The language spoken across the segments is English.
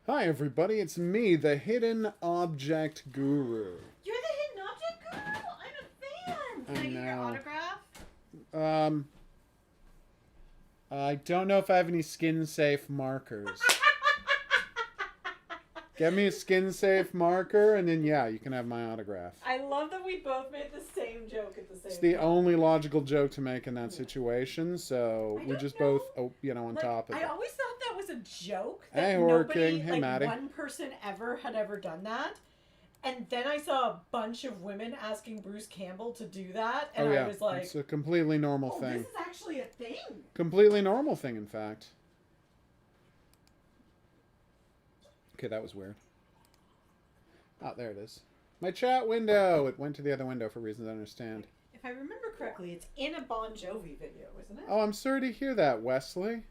Hi everybody, it's me, the Hidden Object Guru. You're the Hidden Object Guru? I'm a fan! Can I get your autograph? I don't know if I have any skin-safe markers. Get me a skin-safe marker, and then yeah, you can have my autograph. I love that we both made the same joke at the same time. It's the only logical joke to make in that situation, so we just both, on top of it. I always thought that was a joke. That Hey, nobody, Hey, Maddie. one person ever had ever done that. And then I saw a bunch of women asking Bruce Campbell to do that, and I was like, it's a completely normal thing. This is actually a thing. Completely normal thing, in fact. Okay, that was weird. Oh, there it is. My chat window! It went to the other window for reasons I understand. If I remember correctly, it's in a Bon Jovi video, isn't it? Oh, I'm sorry to hear that, Wesley.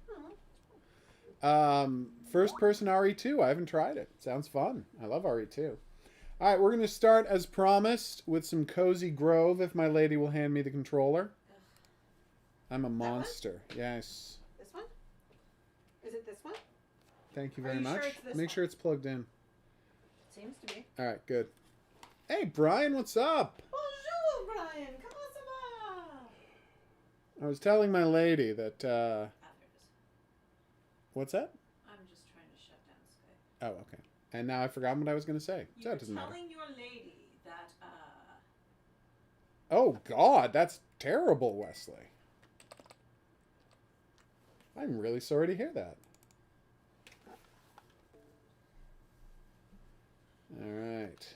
Oh. First person RE2. I haven't tried it. Sounds fun. I love RE2. Alright, we're going to start as promised with some Cozy Grove if my lady will hand me the controller. I'm a monster. Yes. This one? Is it this one? Thank you very much. Sure it's this Make one? sure it's plugged in. Seems to be. Alright, good. Hey, Brian, what's up? Bonjour, Brian. Comment ça va? I was telling my lady that, There it is. What's that? I'm just trying to shut down Skype. Oh, okay. And now I forgot what I was going to say. You So were it doesn't matter. telling your lady that, Oh, God, that's terrible, Wesley. I'm really sorry to hear that. All right.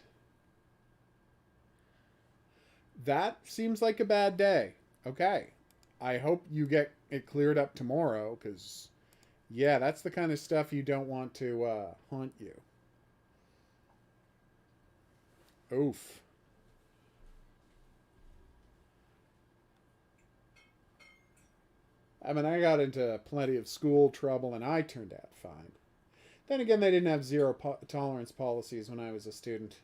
That seems like a bad day. Okay. I hope you get it cleared up tomorrow, because, yeah, that's the kind of stuff you don't want to haunt you. Oof. I mean, I got into plenty of school trouble, and I turned out fine. Then again, they didn't have zero tolerance policies when I was a student.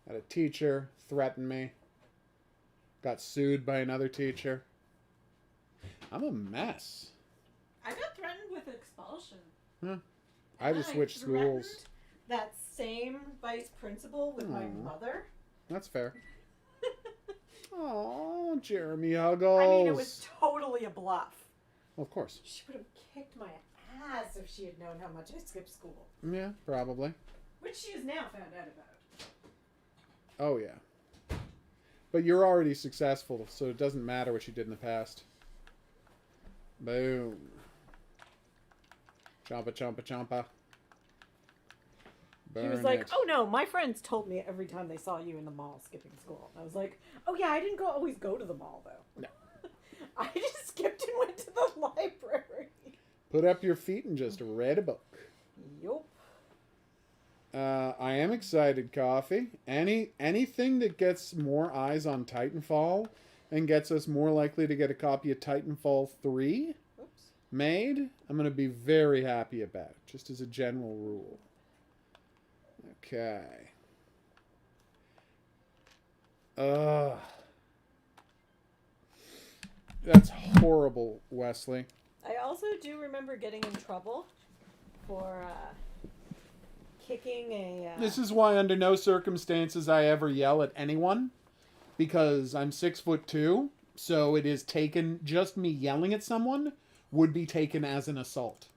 Had a teacher threaten me. Got sued by another teacher. I'm a mess. I got threatened with expulsion. Huh. I just switched schools. That same vice principal with my mother. That's fair. Oh, Jeremy Huggles. I mean, it was totally a bluff. Well, of course. She would have kicked my ass if she had known how much I skipped school. Yeah, probably. Which she has now found out about. Oh, yeah. But you're already successful, so it doesn't matter what you did in the past. Boom. Chompa, chompa, chompa. She was like, oh no, my friends told me every time they saw you in the mall skipping school. And I was like, oh yeah, I didn't always go to the mall though. No. I just skipped and went to the library. Put up your feet and just read a book. Yup. I am excited, Coffee. Anything that gets more eyes on Titanfall and gets us more likely to get a copy of Titanfall 3 made, I'm going to be very happy about, just as a general rule. Okay. That's horrible, Wesley. I also do remember getting in trouble for kicking a... This is why under no circumstances I ever yell at anyone. Because I'm 6'2", so it is taken, just me yelling at someone would be taken as an assault.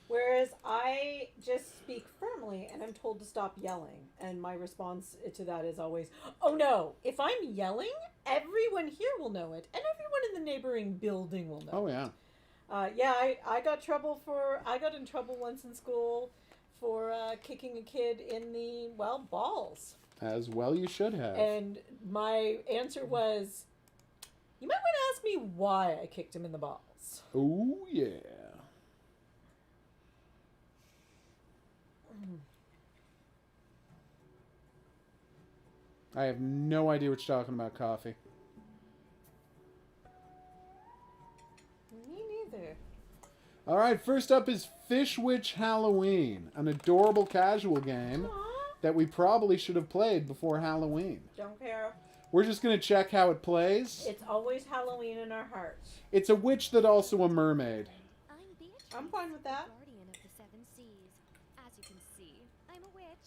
Whereas I just speak firmly and I'm told to stop yelling. And my response to that is always, oh no, if I'm yelling, everyone here will know it. And everyone in the neighboring building will know it. Oh, yeah. I got in trouble once in school for kicking a kid in the, balls. As well you should have. And my answer was, you might want to ask me why I kicked him in the balls. Oh, yeah. I have no idea what you're talking about, Coffee. Me neither. All right, first up is Fishwitch Halloween, an adorable casual game Aww. that we probably should have played before Halloween. Don't care. We're just going to check how it plays. It's always Halloween in our hearts. It's a witch that also a mermaid. I'm fine with that. Guardian of the Seven Seas. As you can see, I'm a witch.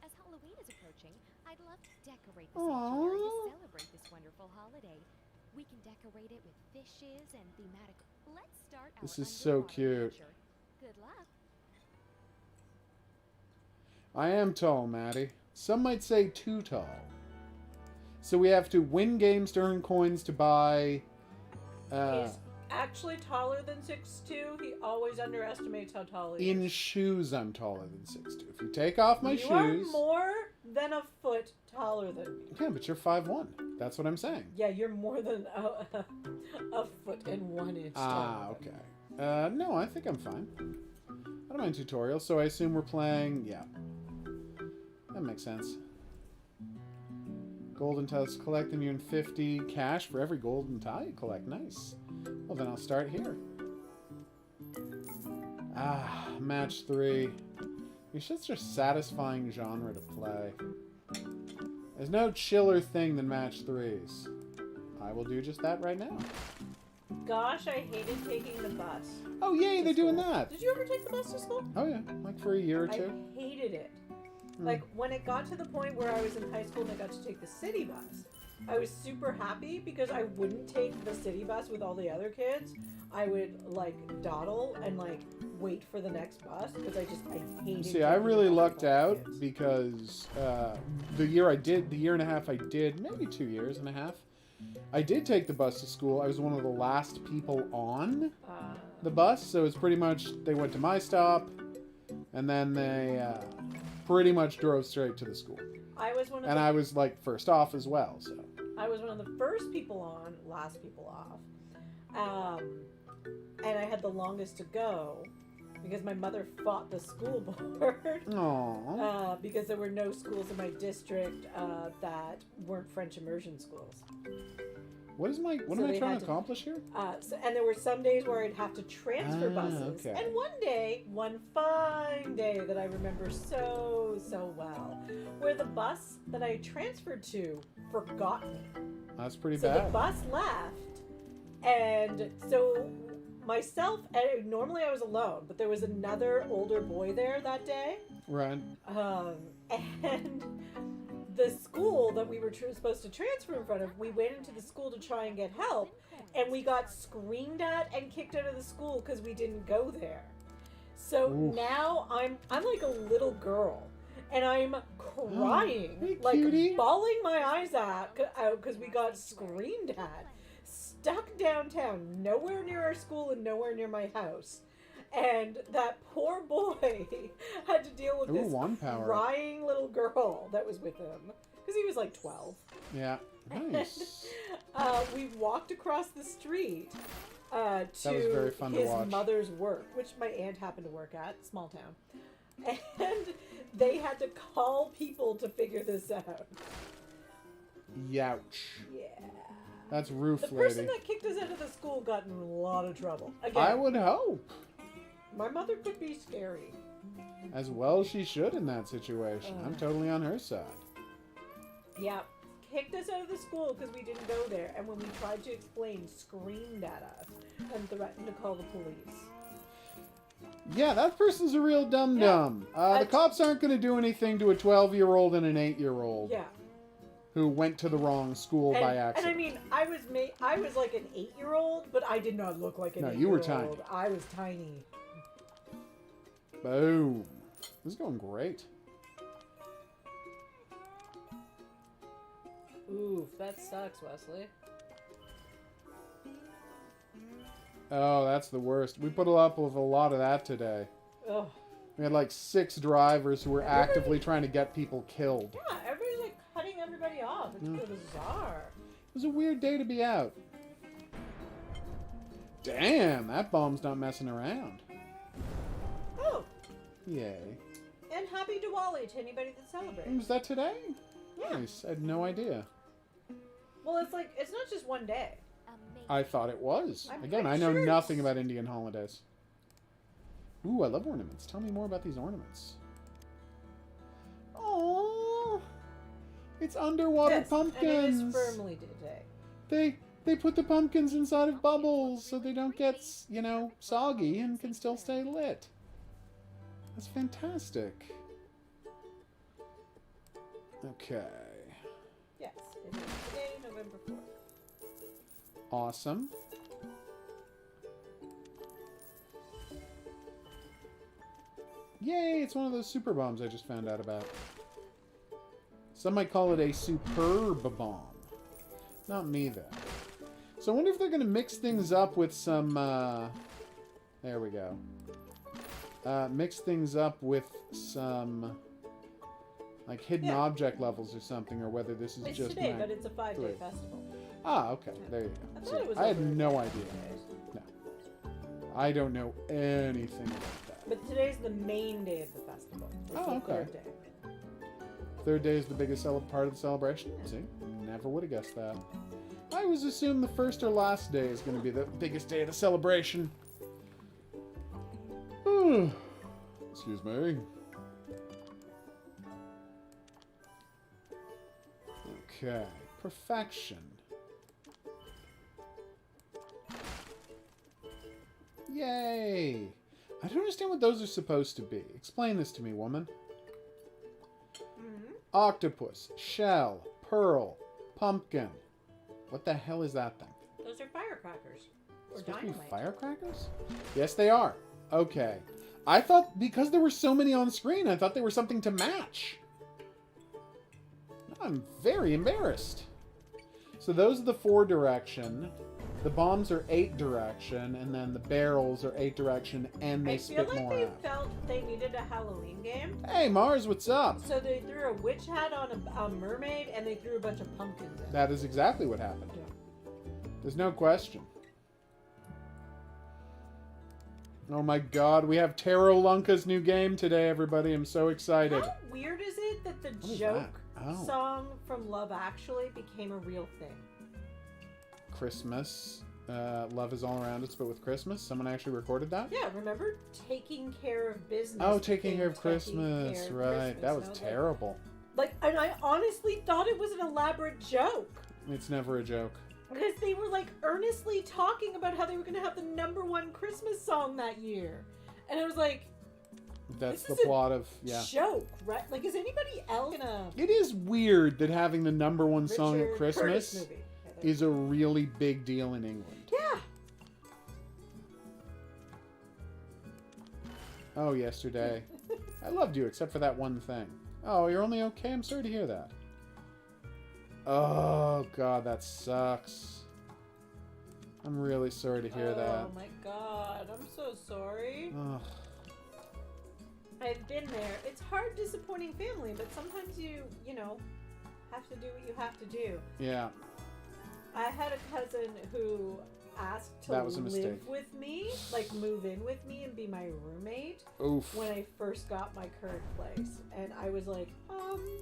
As Halloween is approaching, I'd love to decorate the sanctuary to celebrate this wonderful holiday. We can decorate it with fishes and thematic. Let's start our This is so underwater cute. adventure. Good luck. I am tall, Maddie. Some might say too tall. So we have to win games to earn coins to buy... He's actually taller than 6'2". He always underestimates how tall he is. in shoes, I'm taller than 6'2". If you take off my You shoes... are more than a foot taller than me. Yeah, but you're 5'1". That's what I'm saying. Yeah, you're more than a foot and 1 inch taller. Okay. No, I think I'm fine. I don't mind tutorials, so I assume we're playing... Yeah. That makes sense. Golden tiles collect, and you earn 50 cash for every golden tile you collect. Nice. Well, then I'll start here. Match 3. It's such a satisfying genre to play. There's no chiller thing than match 3s. I will do just that right now. Gosh, I hated taking the bus. Oh, yay, they're doing that. Did you ever take the bus to school? Oh, yeah. Like for a year or two. I hated it. Like, when it got to the point where I was in high school and I got to take the city bus, I was super happy because I wouldn't take the city bus with all the other kids. I would, like, dawdle and, like, wait for the next bus because I hated See, I really taking the bus lucked with all the out kids. because the year and a half I did, maybe 2 years and a half, I did take the bus to school. I was one of the last people on the bus, so it's pretty much, they went to my stop, and then they pretty much drove straight to the school. I was one of And the I was, like, first off as well, so. I was one of the first people on, last people off. And I had the longest to go because my mother fought the school board. Aww. Because there were no schools in my district that weren't French immersion schools. What am I they trying had to to- accomplish here? And there were some days where I'd have to transfer buses. okay. And one fine day that I remember so well, where the bus that I transferred to forgot me. That's pretty So bad. the bus left, and so myself, and normally I was alone, but there was another older boy there that day. Right. And the school that we were supposed to transfer in front of, we went into the school to try and get help, and we got screamed at and kicked out of the school because we didn't go there. So Oof. now I'm like a little girl, and I'm crying, Hey, like cutie. bawling my eyes out because we got screamed at, stuck downtown, nowhere near our school and nowhere near my house. And that poor boy had to deal with Ooh, this one power. crying little girl that was with him because he was like 12. Yeah. Nice. We walked across the street to was very fun to his watch. mother's work, which my aunt happened to work at, small town. And they had to call people to figure this out. Youch. Yeah. That's roof The lady. person that kicked us out of the school got in a lot of trouble. Again, I would hope. my mother could be scary. As well as she should in that situation. I'm totally on her side. Yeah. Kicked us out of the school because we didn't go there. And when we tried to explain, screamed at us and threatened to call the police. Yeah, that person's a real dum-dum. The cops aren't going to do anything to a 12-year-old and an 8-year-old Yeah. who went to the wrong school by And I accident. mean, I was like an 8-year-old, but I did not look like an 8-year-old. No, you were tiny. I was tiny. Boom. This is going great. Oof, that sucks, Wesley. Oh, that's the worst. We put up with a lot of that today. Ugh. We had like 6 drivers who were actively trying to get people killed. Yeah, everybody's like cutting everybody off. It's bizarre. It was a weird day to be out. Damn, that bomb's not messing around. Oh, Yay. And happy Diwali to anybody that celebrates. Was that today? Yeah. Nice. I had no idea. Well, it's like, it's not just one day. Amazing. I thought it was. I'm Again, pretty I know sure nothing it's- about Indian holidays. Ooh, I love ornaments. Tell me more about these ornaments. Oh, it's underwater Yes, pumpkins. and it is firmly today. They put the pumpkins inside of bubbles so they don't get, you know, soggy and can still stay lit. That's fantastic. Okay. Yes, it is today, November 4th. Awesome. Yay, it's one of those super bombs I just found out about. Some might call it a superb bomb. Not me, though. So I wonder if they're going to mix things up with some, there we go. Mix things up with some, like, hidden object levels or something, or whether this is It's just today, my... but it's a 5-day three. festival. Ah, okay. There you I go. thought it was I had over no 5 idea. days. No. I don't know anything about that. But today's the main day of the festival. It's Oh, the okay. 3rd day. Third day is the biggest part of the celebration. See? Never would have guessed that. I always assumed the first or last day is going to be the biggest day of the celebration. Excuse me. Okay. Perfection. Yay! I don't understand what those are supposed to be. Explain this to me, woman. Mm-hmm. Octopus, shell, pearl, pumpkin. What the hell is that thing? Those are firecrackers. Or Supposed to be dynamite. firecrackers? Yes, they are. Okay. I thought, because there were so many on screen, I thought they were something to match. I'm very embarrassed. So those are the 4 direction. The bombs are 8 direction, and then the barrels are 8 direction, and they I feel spit like more they out. felt they needed a Halloween game. Hey, Mars, what's up? So they threw a witch hat on a mermaid, and they threw a bunch of pumpkins in. That is exactly what happened. There's no question. Oh my god, we have Taro Lunka's new game today, everybody. I'm so excited. How weird is it that the is joke that? Oh. song from Love Actually became a real thing? Christmas. Love is all around us, but with Christmas. Someone actually recorded that? Yeah, remember Taking Care of Business? Oh, Taking Care of became Christmas. Care of Right. Christmas. That was And I terrible. and I honestly thought it was an elaborate joke. It's never a joke. Because they were like earnestly talking about how they were going to have the #1 Christmas song that year. And I was like, That's the This is a plot of, yeah. joke, right? Like, is anybody else gonna... It is weird that having the #1 song at Richard Curtis Christmas movie. is a really big deal in England. Yeah. Oh, yesterday. I loved you, except for that one thing. Oh, you're only okay? I'm sorry to hear that. Oh, God, that sucks. I'm really sorry to hear that. Oh my god, I'm so sorry. Ugh. I've been there. It's hard disappointing family, but sometimes you know, have to do what you have to do. Yeah. I had a cousin who asked to That was a live mistake. with me, like move in with me and be my roommate Oof. when I first got my current place. And I was like,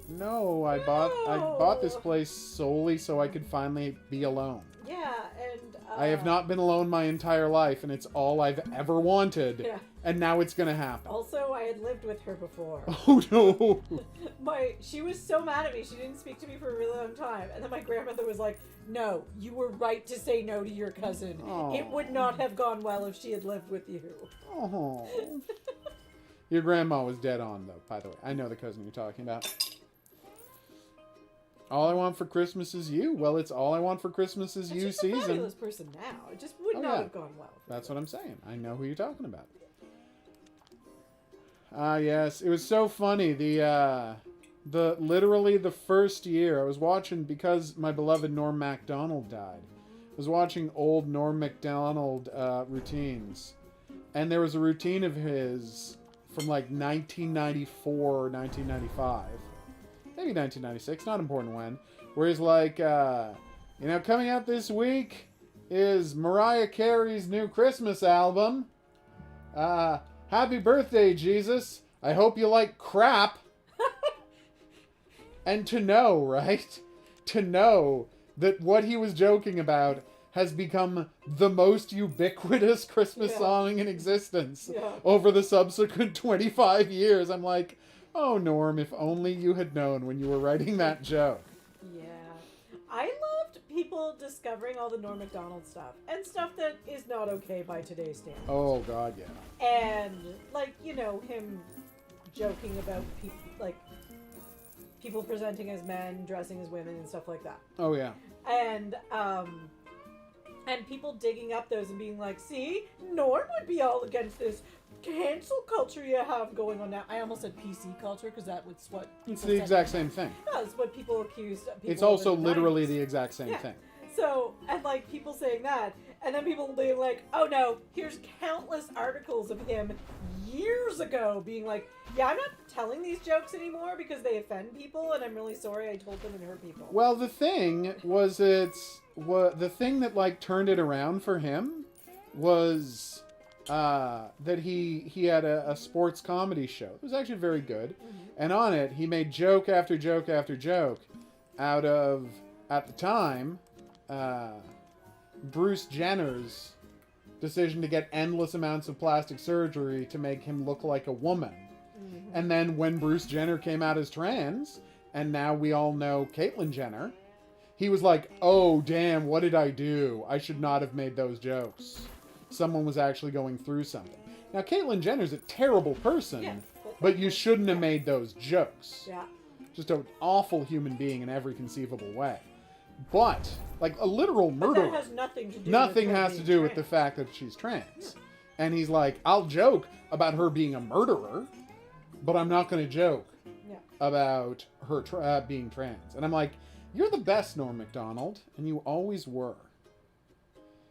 No, I bought this place solely so I could finally be alone. yeah, and I have not been alone my entire life, and it's all I've ever wanted. Yeah. And now it's gonna happen. Also, I had lived with her before. Oh no! She was so mad at me. She didn't speak to me for a really long time. And then my grandmother was like, "No, you were right to say no to your cousin. Aw. It would not have gone well if she had lived with you." Oh. Your grandma was dead on, though, by the way. I know the cousin you're talking about. All I want for Christmas is you. Well, it's all I want for Christmas is And you she's a season. fabulous person now. It just would Oh, not yeah. have gone well. For That's her. what I'm saying. I know who you're talking about. Ah, yes. It was so funny. Literally the first year I was watching, because my beloved Norm Macdonald died, I was watching old Norm Macdonald routines. And there was a routine of his from like 1994 or 1995. Maybe 1996, not important when. Where he's like, coming out this week is Mariah Carey's new Christmas album. Happy birthday, Jesus. I hope you like crap. And to know, right? To know that what he was joking about has become the most ubiquitous Christmas song in existence over the subsequent 25 years. I'm like, oh, Norm, if only you had known when you were writing that joke. Yeah. I loved people discovering all the Norm Macdonald stuff and stuff that is not okay by today's standards. Oh, God, yeah. And, like, you know, him joking about people presenting as men, dressing as women, and stuff like that. Oh, yeah. And people digging up those and being like, see, Norm would be all against this cancel culture you have going on now. I almost said PC culture because that was what it's the exact same thing. That's what people accused people it's also of in the literally 90s. the exact same thing. So, and like people saying that, and then people being like, oh no, here's countless articles of him years ago being like, yeah, I'm not telling these jokes anymore because they offend people, and I'm really sorry I told them and hurt people. Well, the thing was, the thing that like turned it around for him was that he had a sports comedy show. It was actually very good, and on it he made joke after joke after joke out of, at the time, Bruce Jenner's decision to get endless amounts of plastic surgery to make him look like a woman. And then when Bruce Jenner came out as trans, and now we all know Caitlyn Jenner, he was like, oh, damn, what did I do? I should not have made those jokes. Someone was actually going through something. Now, Caitlyn Jenner's a terrible person, but you shouldn't have made those jokes. Yeah. Just an awful human being in every conceivable way. But, like, a literal murderer. But that has nothing to do Nothing with her has to being do with trans. the fact that she's trans. And he's like, I'll joke about her being a murderer, but I'm not going to joke about her being trans. And I'm like, you're the best, Norm Macdonald, and you always were.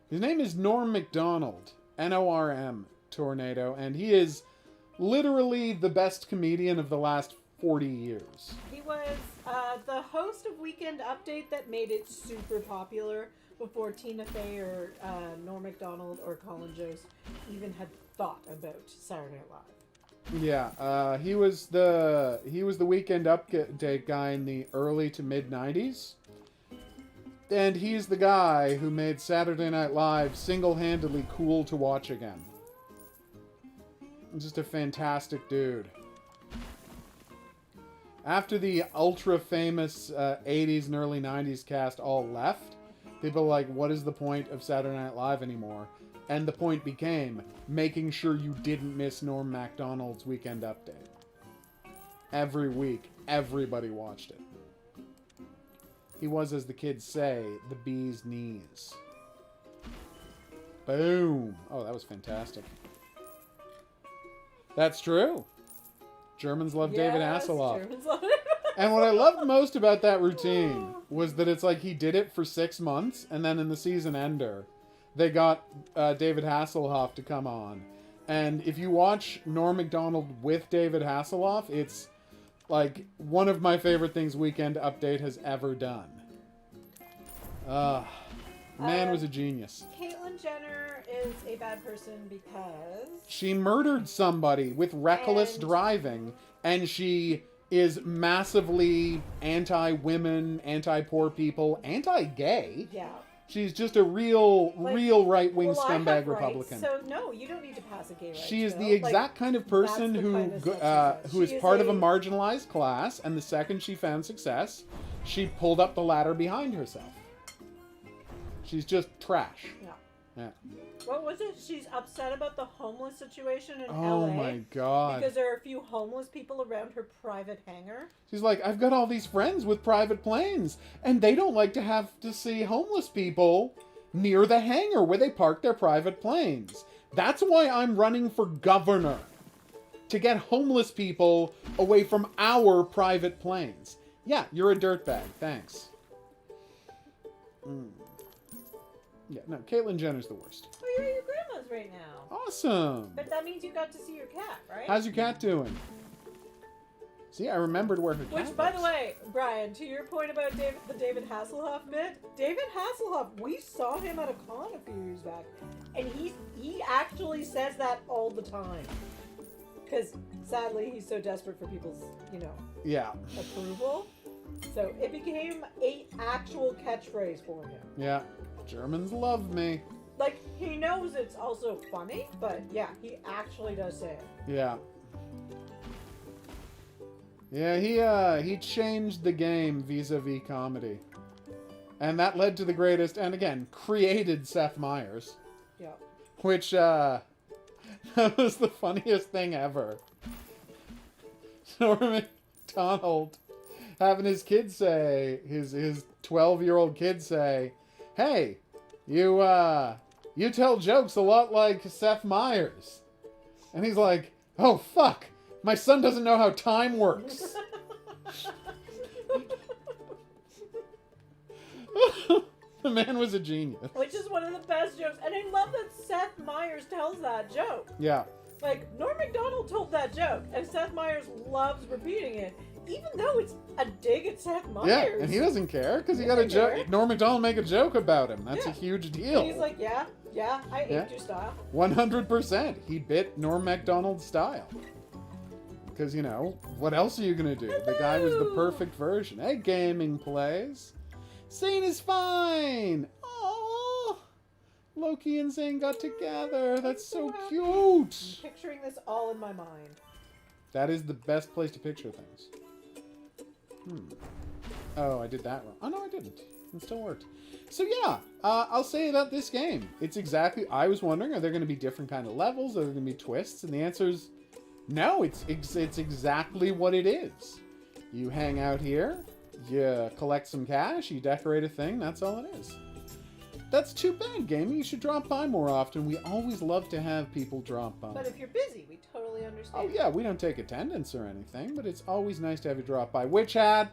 His name is Norm Macdonald, Norm, Tornado, and he is literally the best comedian of the last 40 years. He was the host of Weekend Update that made it super popular before Tina Fey or Norm Macdonald or Colin Jost even had thought about Saturday Night Live. Yeah, he was the Weekend Update guy in the early to mid 90s. And he's the guy who made Saturday Night Live single-handedly cool to watch again. Just a fantastic dude. After the ultra-famous 80s and early 90s cast all left, people were like, what is the point of Saturday Night Live anymore? And the point became making sure you didn't miss Norm Macdonald's Weekend Update. Every week, everybody watched it. He was, as the kids say, the bee's knees. Boom. Oh, that was fantastic. That's true. Germans love David Hasselhoff. Germans love it. And what I loved most about that routine was that it's like he did it for 6 months, and then in the season ender, they got David Hasselhoff to come on. And if you watch Norm Macdonald with David Hasselhoff, it's like one of my favorite things Weekend Update has ever done. Man was a genius. Caitlyn Jenner is a bad person because She murdered somebody with reckless And- driving, and she is massively anti-women, anti-poor people, anti-gay. yeah. She's just a real right-wing Well, I scumbag have Republican. rights, so no, you don't need to pass a gay rights She is bill. the exact kind of person that's the who kind of stuff she who is does. She part is of a marginalized class, and the second she found success, she pulled up the ladder behind herself. She's just trash. Yeah. Yeah. What was it? She's upset about the homeless situation in Oh LA. my god. Because there are a few homeless people around her private hangar. She's like, I've got all these friends with private planes, and they don't like to have to see homeless people near the hangar where they park their private planes. That's why I'm running for governor. To get homeless people away from our private planes. Yeah, you're a dirtbag. Thanks. Yeah, no, Caitlyn Jenner's the worst. Oh, you're at your grandma's right now. Awesome. But that means you got to see your cat, right? How's your cat doing? See, I remembered where her cat Which, by the was. way, Brian, to your point about the David Hasselhoff bit, David Hasselhoff, we saw him at a con a few years back, and he actually says that all the time. Because sadly, he's so desperate for people's, Yeah. approval. So it became an actual catchphrase for him. Yeah. Germans love me. Like, he knows it's also funny, but yeah, he actually does say it. Yeah. Yeah, he changed the game vis-a-vis comedy. And that led to the greatest, and again, created Seth Meyers. Yeah. Which, that was the funniest thing ever. Norm MacDonald having his kid say, his 12-year-old kid say, "Hey, you tell jokes a lot like Seth Meyers." And he's like, "Oh, fuck. My son doesn't know how time works." The man was a genius. Which is one of the best jokes. And I love that Seth Meyers tells that joke. Yeah. Like, Norm MacDonald told that joke, and Seth Meyers loves repeating it, even though it's a dig at Seth Meyers. Yeah, and he doesn't care, because he got a joke. Norm MacDonald make a joke about him. That's a huge deal. And he's like, yeah, I aped your style. 100%. He bit Norm MacDonald's style. Because, what else are you going to do? The guy was the perfect version. Hey, Gaming Plays. Zane is fine. Aww. Loki and Zane got together. That's so cute. I'm picturing this all in my mind. That is the best place to picture things. Oh, I did that wrong. Oh, no, I didn't. It still worked. So, yeah, I'll say about this game. It's exactly... I was wondering, are there going to be different kind of levels? Are there going to be twists? And the answer is no. It's exactly what it is. You hang out here. You collect some cash. You decorate a thing. That's all it is. That's too bad, gaming. You should drop by more often. We always love to have people drop by. But if you're busy, we totally understand. Oh, yeah, we don't take attendance or anything, but it's always nice to have you drop by. Witch hat!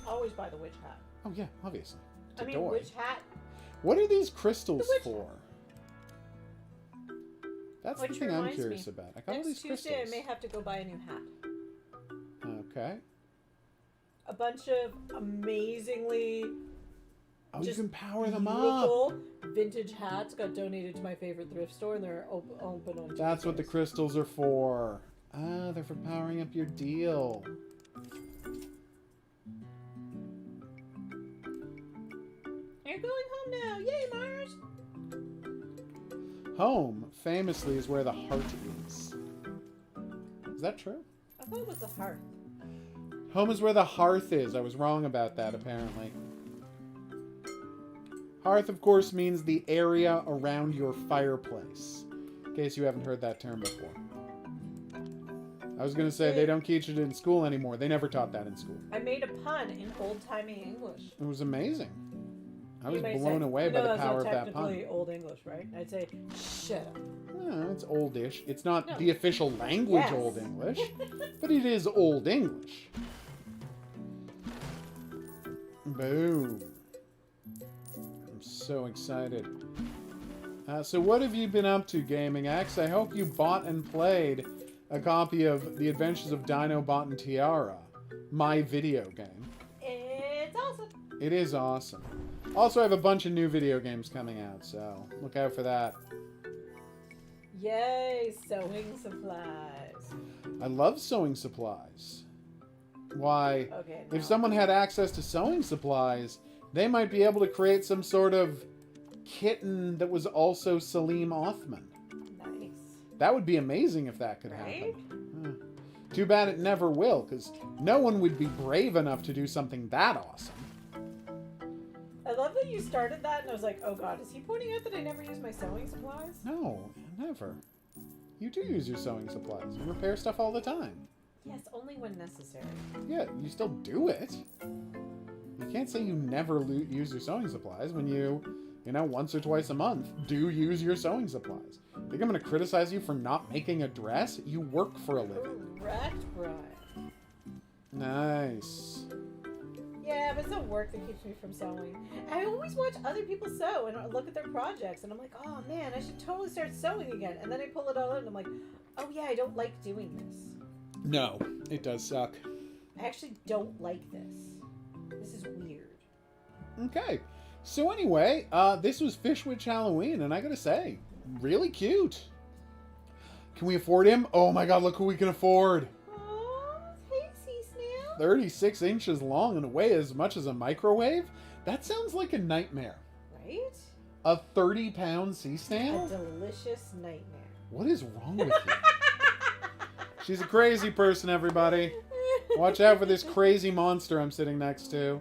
Always buy the witch hat. Oh, yeah, obviously. I mean, witch hat. What are these crystals witch for? That's Which the thing I'm reminds curious me, about. I got all Next these Tuesday, crystals. I may have to go buy a new hat. Okay. A bunch of amazingly Oh, you just can power them up. beautiful vintage hats got donated to my favorite thrift store, and they're open on That's what the Tuesdays. crystals are for. Ah, they're for powering up your deal. You're going home now. Yay, Mars! Home, famously, is where the heart is. Is that true? I thought it was the hearth. Home is where the hearth is. I was wrong about that, apparently. Hearth, of course, means the area around your fireplace. In case you haven't heard that term before. I was going to say, they don't teach it in school anymore. They never taught that in school. I made a pun in old-timey English. It was amazing. I was You may blown say, away by the that's power not of that pun. technically Old English, right? I'd say, shut up. It's oldish. It's not No. the official language Yes. Old English, but it is Old English. Boom. I'm so excited. So what have you been up to, Gaming X? I hope you bought and played a copy of The Adventures of Dinobot and Tiara, my video game. It's awesome. It is awesome. Also, I have a bunch of new video games coming out, so look out for that. Yay, sewing supplies. I love sewing supplies. Why, Okay, if now- someone had access to sewing supplies, they might be able to create some sort of kitten that was also Salim Othman. Nice. That would be amazing if that could Right? happen. Too bad it never will, because no one would be brave enough to do something that awesome. I love that you started that, and I was like, oh god, is he pointing out that I never use my sewing supplies? No, never. You do use your sewing supplies. You repair stuff all the time. Yes, only when necessary. Yeah, you still do it. You can't say you never use your sewing supplies when you once or twice a month, do use your sewing supplies. Think I'm going to criticize you for not making a dress? You work for a living. Correct, Brian. Nice. Yeah, but it's the work that keeps me from sewing. I always watch other people sew and I look at their projects and I'm like, oh man, I should totally start sewing again. And then I pull it all out and I'm like, oh yeah, I don't like doing this. No, it does suck. I actually don't like this. This is weird. Okay. So anyway, this was Fishwitch Halloween, and I gotta say, really cute. Can we afford him? Oh my god, look who we can afford. Oh, hey, sea snail. 36 inches long and weigh as much as a microwave? That sounds like a nightmare. Right? A 30-pound sea A snail? delicious nightmare. What is wrong with you? She's a crazy person, everybody. Watch out for this crazy monster I'm sitting next to.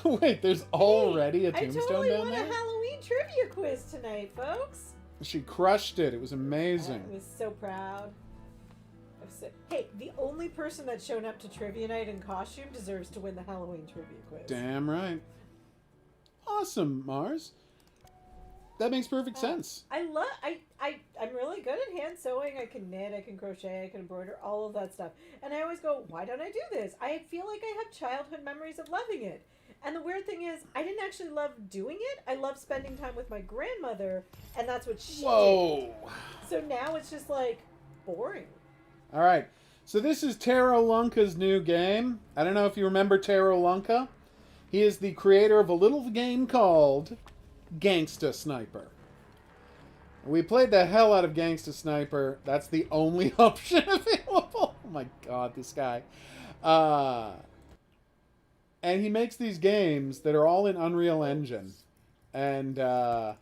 Wait, there's already a tombstone I totally down won there? a Halloween trivia quiz tonight, folks. She crushed it. It was amazing. I was so proud. Hey, the only person that's shown up to trivia night in costume deserves to win the Halloween trivia quiz. Damn right. Awesome, Mars. That makes perfect sense. I'm really good at hand sewing. I can knit, I can crochet, I can embroider, all of that stuff. And I always go, why don't I do this? I feel like I have childhood memories of loving it. And the weird thing is, I didn't actually love doing it. I love spending time with my grandmother, and that's what she did. So now it's just like boring. All right. So this is Taro Lunka's new game. I don't know if you remember Taro Lunka. He is the creator of a little game called Gangsta Sniper. We played the hell out of Gangsta Sniper. That's the only option available. Oh my god, this guy. And he makes these games that are all in Unreal Engine. And, oh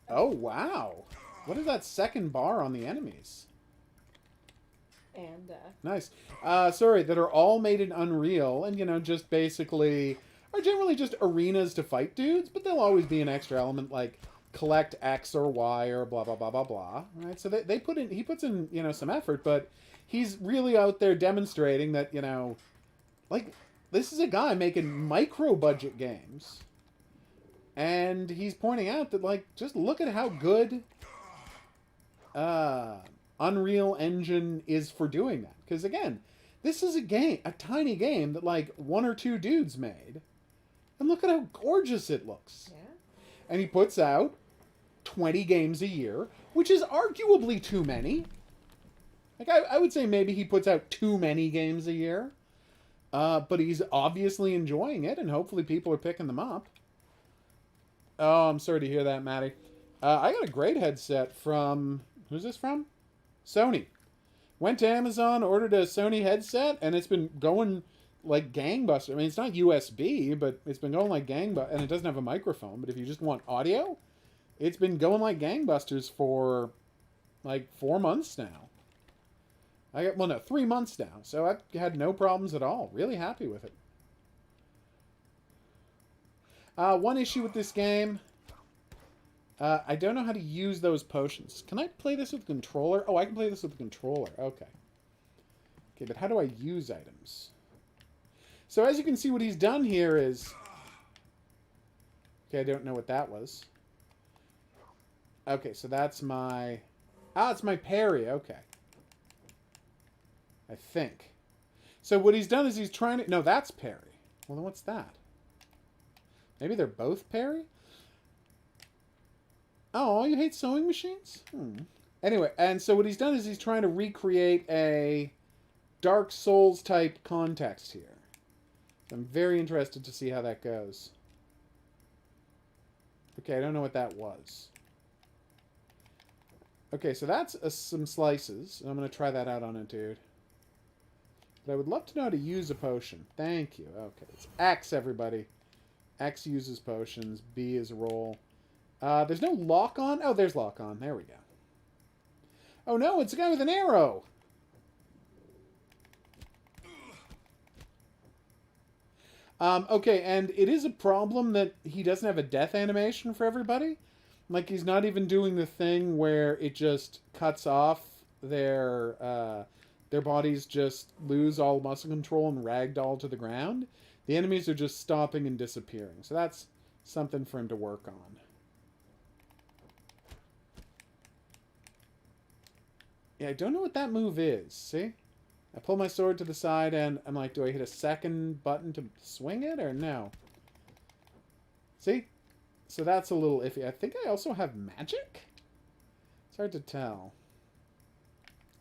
wow. What is that second bar on the enemies? And, Nice. Sorry, that are all made in Unreal and, you know, just basically are generally just arenas to fight dudes, but there'll always be an extra element like collect X or Y or blah, blah, blah, blah, blah. Right? So he puts in, you know, some effort, but he's really out there demonstrating that, you know, like, this is a guy making micro-budget games. And he's pointing out that, like, just look at how good Unreal Engine is for doing that. Because, again, this is a tiny game that, like, one or two dudes made. And look at how gorgeous it looks. yeah. And he puts out 20 games a year, which is arguably too many. Like, I would say maybe he puts out too many games a year. But he's obviously enjoying it, and hopefully people are picking them up. Oh, I'm sorry to hear that, Maddie. I got a great headset from... Who's this from? Sony. Went to Amazon, ordered a Sony headset, and it's been going like gangbusters. I mean, it's not USB, but it's been going like gangbusters, and it doesn't have a microphone. But if you just want audio, it's been going like gangbusters for like 4 months now. 3 months now. So I've had no problems at all. Really happy with it. One issue with this game. I don't know how to use those potions. Can I play this with a controller? Oh, I can play this with a controller. Okay. Okay, but how do I use items? So as you can see, what he's done here is... Okay, I don't know what that was. Okay, so that's my... it's my parry. Okay. I think. So what he's done is he's trying to... No, that's parry. Well, then what's that? Maybe they're both parry? Oh, you hate sewing machines? Anyway, and so what he's done is he's trying to recreate a Dark Souls type context here. I'm very interested to see how that goes. Okay, I don't know what that was. Okay, so that's some slices. I'm going to try that out on a dude. But I would love to know how to use a potion. Thank you. Okay, it's X, everybody. X uses potions. B is roll. There's no lock on. Oh, there's lock on. There we go. Oh no, it's a guy with an arrow. Okay, and it is a problem that he doesn't have a death animation for everybody. Like, he's not even doing the thing where it just cuts off their bodies just lose all muscle control and ragdoll to the ground. The enemies are just stopping and disappearing. So that's something for him to work on. Yeah, I don't know what that move is. See? I pull my sword to the side and I'm like, do I hit a second button to swing it or no? See? So that's a little iffy. I think I also have magic? It's hard to tell.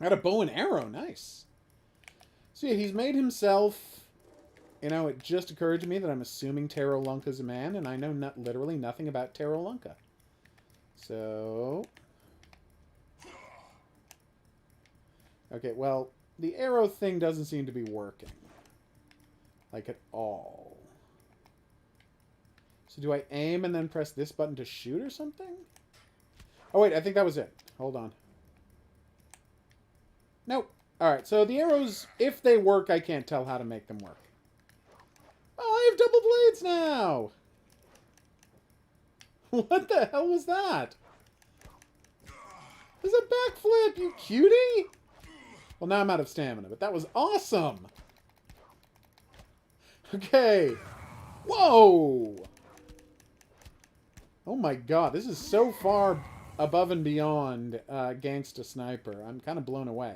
I got a bow and arrow. Nice. So yeah, he's made himself... You know, it just occurred to me that I'm assuming Taro Lunka's a man, and I know literally nothing about Taro Lunka. So... Okay, well, the arrow thing doesn't seem to be working. Like, at all. So do I aim and then press this button to shoot or something? Oh, wait, I think that was it. Hold on. Nope. Alright, so the arrows, if they work, I can't tell how to make them work. Oh, I have double blades now! What the hell was that? There's a backflip, you cutie! Well, now I'm out of stamina, but that was awesome! Okay. Whoa! Oh my god, this is so far above and beyond Gangsta Sniper. I'm kind of blown away.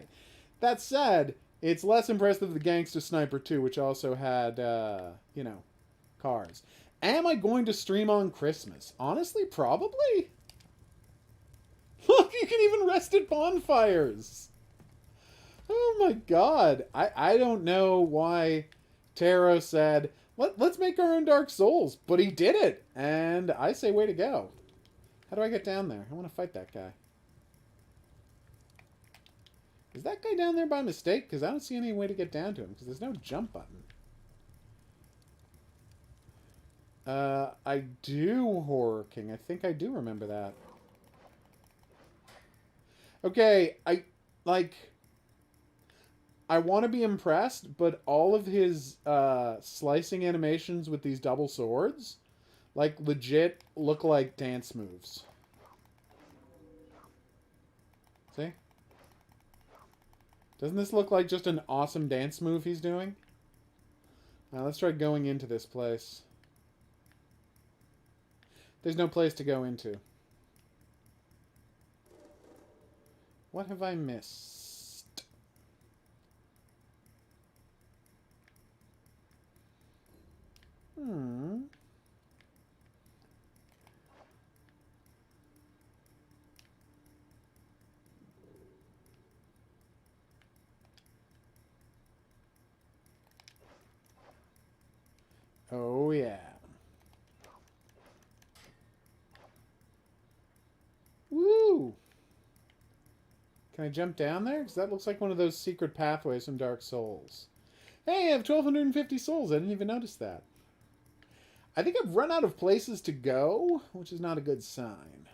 That said, it's less impressive than Gangsta Sniper 2, which also had, you know, cars. Am I going to stream on Christmas? Honestly, probably. Look, you can even rest at bonfires. Oh my god. I don't know why Taro said, let's make our own Dark Souls. But he did it. And I say way to go. How do I get down there? I want to fight that guy. Is that guy down there by mistake? Because I don't see any way to get down to him. Because there's no jump button. I do Horror King. I think I do remember that. Okay, I want to be impressed, but all of his slicing animations with these double swords, like, legit look like dance moves. See? Doesn't this look like just an awesome dance move he's doing? Now, let's try going into this place. There's no place to go into. What have I missed? Oh, yeah. Woo! Can I jump down there? Because that looks like one of those secret pathways from Dark Souls. Hey, I have 1,250 souls. I didn't even notice that. I think I've run out of places to go, which is not a good sign.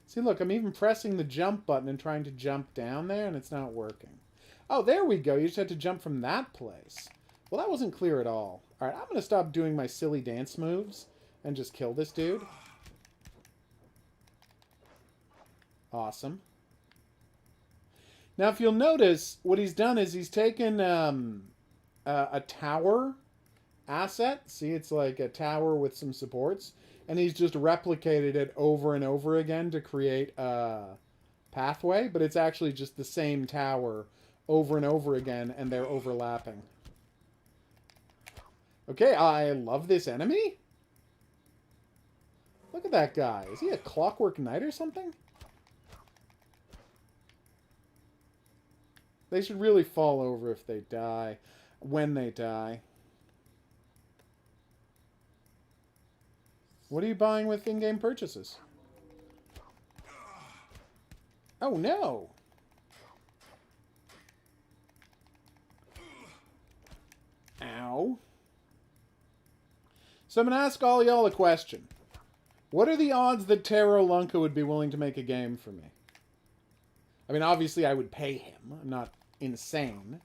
See, look, I'm even pressing the jump button and trying to jump down there, and it's not working. Oh, there we go. You just had to jump from that place. Well, that wasn't clear at all. All right, I'm going to stop doing my silly dance moves and just kill this dude. Awesome. Now, if you'll notice, what he's done is he's taken a tower asset. See, it's like a tower with some supports. And he's just replicated it over and over again to create a pathway. But it's actually just the same tower over and over again, and they're overlapping. Okay, I love this enemy. Look at that guy. Is he a Clockwork Knight or something? They should really fall over if they die. When they die. What are you buying with in-game purchases? Oh, no. Ow. So I'm going to ask all y'all a question. What are the odds that Taro Lunka would be willing to make a game for me? I mean, obviously I would pay him. I'm not insane.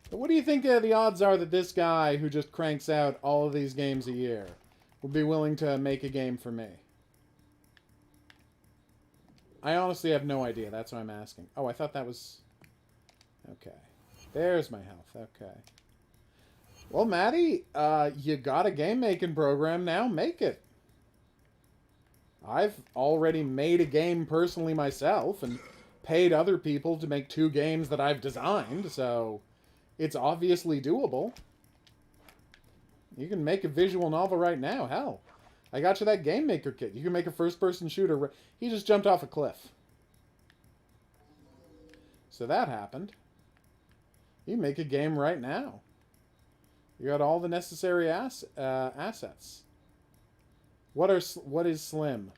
But what do you think the odds are that this guy who just cranks out all of these games a year would be willing to make a game for me? I honestly have no idea. That's what I'm asking. Oh, I thought that was... Okay. There's my health. Okay. Well, Maddie, you got a game-making program now. Make it. I've already made a game personally myself and paid other people to make 2 games that I've designed, so it's obviously doable. You can make a visual novel right now. Hell, I got you that Game Maker kit. You can make a first-person shooter. He just jumped off a cliff. So that happened. You can make a game right now. You got all the necessary assets. What is Slim?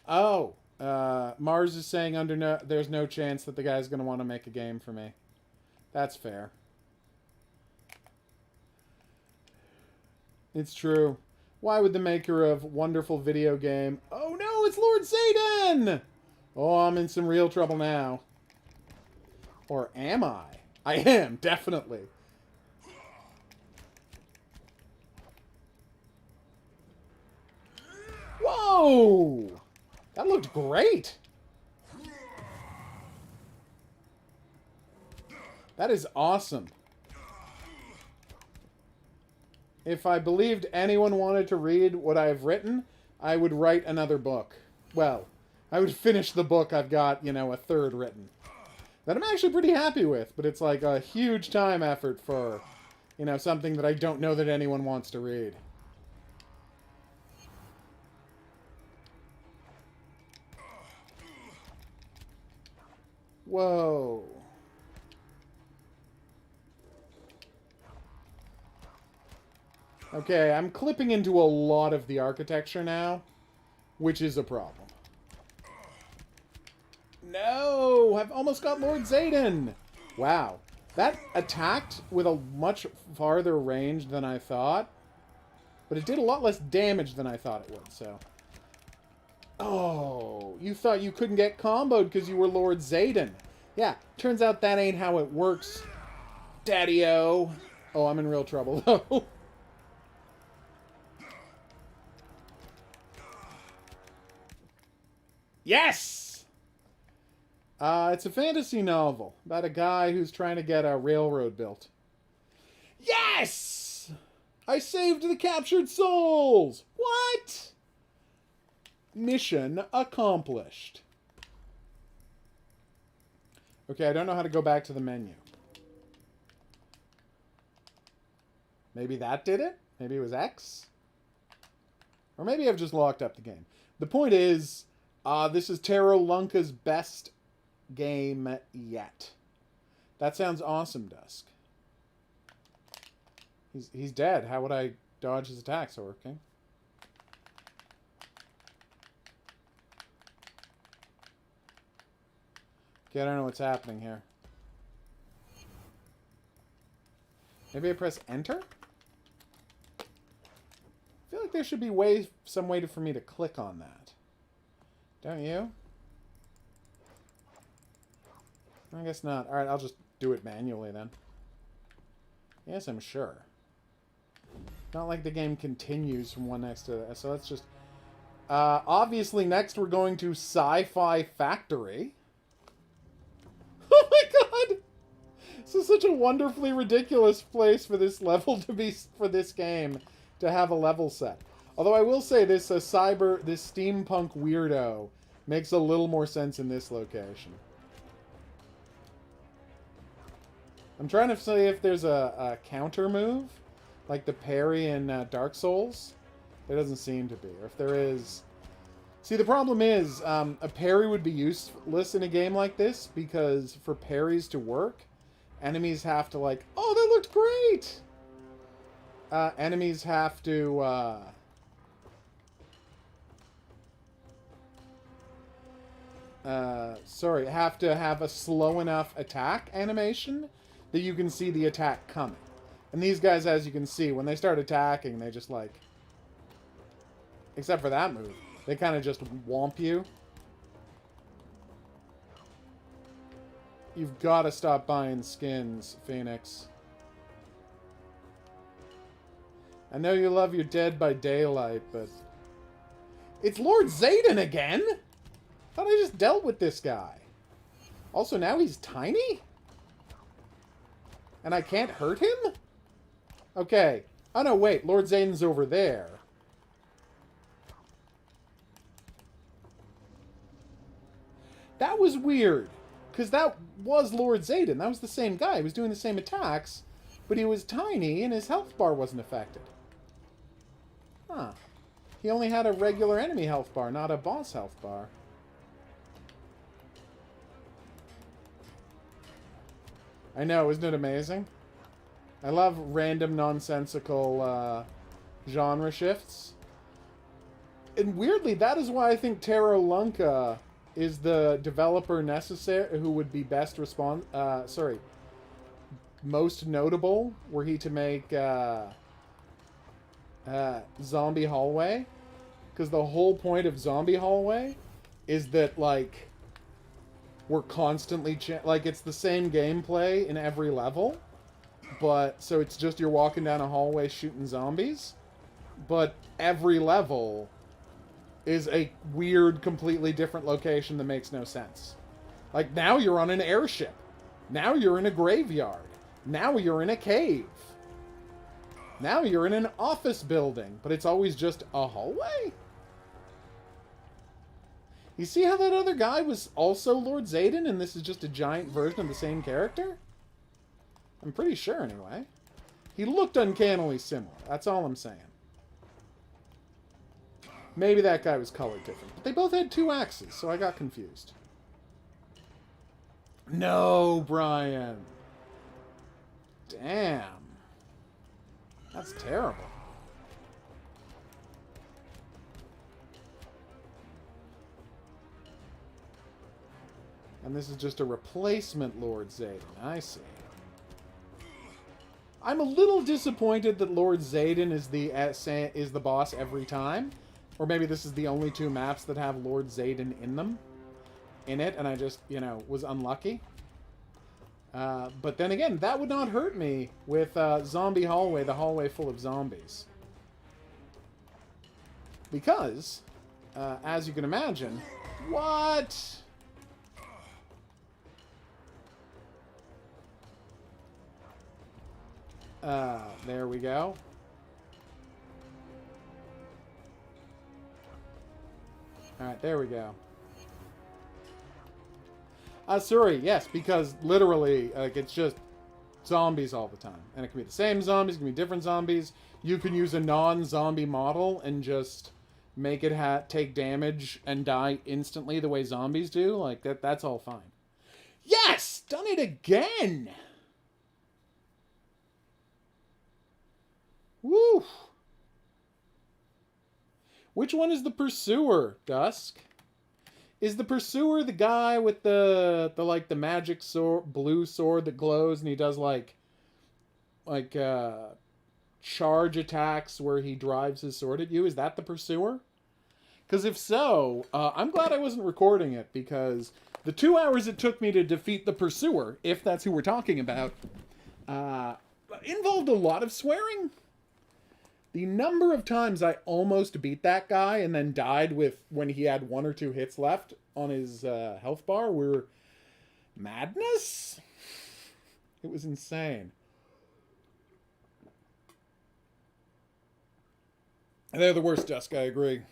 Oh, Mars is saying there's no chance that the guy's going to want to make a game for me. That's fair. It's true. Why would the maker of wonderful video game... Oh no, it's Lord Zayden! Oh, I'm in some real trouble now. Or am I? I am, definitely. Whoa! That looked great! That is awesome. If I believed anyone wanted to read what I've written, I would write another book. Well, I would finish the book I've got, you know, a third written. That I'm actually pretty happy with, but it's like a huge time effort for, you know, something that I don't know that anyone wants to read. Whoa. Okay, I'm clipping into a lot of the architecture now, which is a problem. No! I've almost got Lord Zayden! Wow. That attacked with a much farther range than I thought, but it did a lot less damage than I thought it would, so... Oh, you thought you couldn't get comboed because you were Lord Zayden. Yeah, turns out that ain't how it works, Daddy-o. Oh, I'm in real trouble, though. Yes! It's a fantasy novel about a guy who's trying to get a railroad built. Yes! I saved the captured souls! What? Mission accomplished. Okay, I don't know how to go back to the menu. Maybe that did it? Maybe it was X? Or maybe I've just locked up the game. The point is, this is Taro Lunka's best game yet. That sounds awesome, Dusk. He's dead. How would I dodge his attacks? Okay. Okay, I don't know what's happening here. Maybe I press enter? I feel like there should be some way for me to click on that. Don't you? I guess not. Alright, I'll just do it manually then. Yes, I'm sure. Not like the game continues from one next to the... So let's just... obviously, next we're going to Sci-Fi Factory. Oh my god! This is such a wonderfully ridiculous place for this level to be... For this game to have a level set. Although I will say this steampunk weirdo makes a little more sense in this location. I'm trying to see if there's a counter move, like the parry in Dark Souls. There doesn't seem to be. Or if there is... See, the problem is, a parry would be useless in a game like this, because for parries to work, enemies have to, like... Oh, that looked great! Enemies have to, have to have a slow enough attack animation that you can see the attack coming. And these guys, as you can see, when they start attacking, they just, like... Except for that move. They kind of just whomp you. You've got to stop buying skins, Phoenix. I know you love your Dead by Daylight, but... It's Lord Zayden again?! I thought I just dealt with this guy. Also, now he's tiny? And I can't hurt him? Okay. Oh, no, wait. Lord Zayden's over there. That was weird. Because that was Lord Zayden. That was the same guy. He was doing the same attacks, but he was tiny and his health bar wasn't affected. Huh. He only had a regular enemy health bar, not a boss health bar. I know, isn't it amazing? I love random nonsensical genre shifts. And weirdly, that is why I think Taro Lunka is the developer necessary who would be best most notable were he to make Zombie Hallway. Because the whole point of Zombie Hallway is that, like, we're constantly... like, it's the same gameplay in every level. But, so it's just you're walking down a hallway shooting zombies. But every level is a weird, completely different location that makes no sense. Like, now you're on an airship. Now you're in a graveyard. Now you're in a cave. Now you're in an office building. But it's always just a hallway? You see how that other guy was also Lord Zayden, and this is just a giant version of the same character? I'm pretty sure, anyway. He looked uncannily similar. That's all I'm saying. Maybe that guy was colored different. But they both had 2 axes, so I got confused. No, Brian. Damn. That's terrible. And this is just a replacement Lord Zayden. I see. I'm a little disappointed that Lord Zayden is the boss every time. Or maybe this is the only 2 maps that have Lord Zayden in it, and I just, you know, was unlucky. But then again, that would not hurt me with Zombie Hallway, the hallway full of zombies. Because, as you can imagine... What? There we go. Alright, there we go. Sorry, yes, because literally, like, it's just zombies all the time. And it can be the same zombies, it can be different zombies. You can use a non-zombie model and just make it take damage and die instantly the way zombies do. Like, that's all fine. Yes! Done it again! Woo! Which one is the pursuer, Dusk? Is the pursuer the guy with the magic sword, blue sword that glows, and he does like charge attacks where he drives his sword at you? Is that the pursuer? Because if so, I'm glad I wasn't recording it, because the 2 hours it took me to defeat the pursuer, if that's who we're talking about, involved a lot of swearing. The number of times I almost beat that guy and then died when he had 1 or 2 hits left on his health bar were madness. It was insane. They're the worst, Dusk, I agree.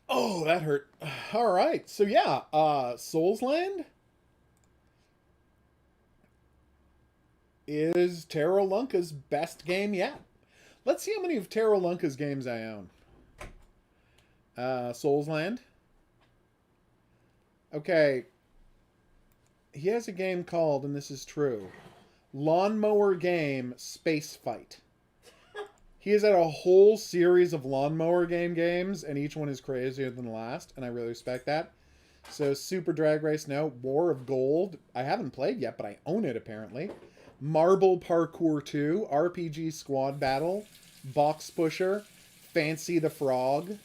Oh, that hurt. All right, so yeah, Soulsland is Taro Lunka's best game yet. Let's see how many of Taro Lunka's games I own. Soulsland. Okay. He has a game called, and this is true, Lawnmower Game Space Fight. He has had a whole series of Lawnmower Game games, and each one is crazier than the last, and I really respect that. So, Super Drag Race, no. War of Gold, I haven't played yet, but I own it, apparently. Marble Parkour 2, RPG Squad Battle, Box Pusher, Fancy the Frog,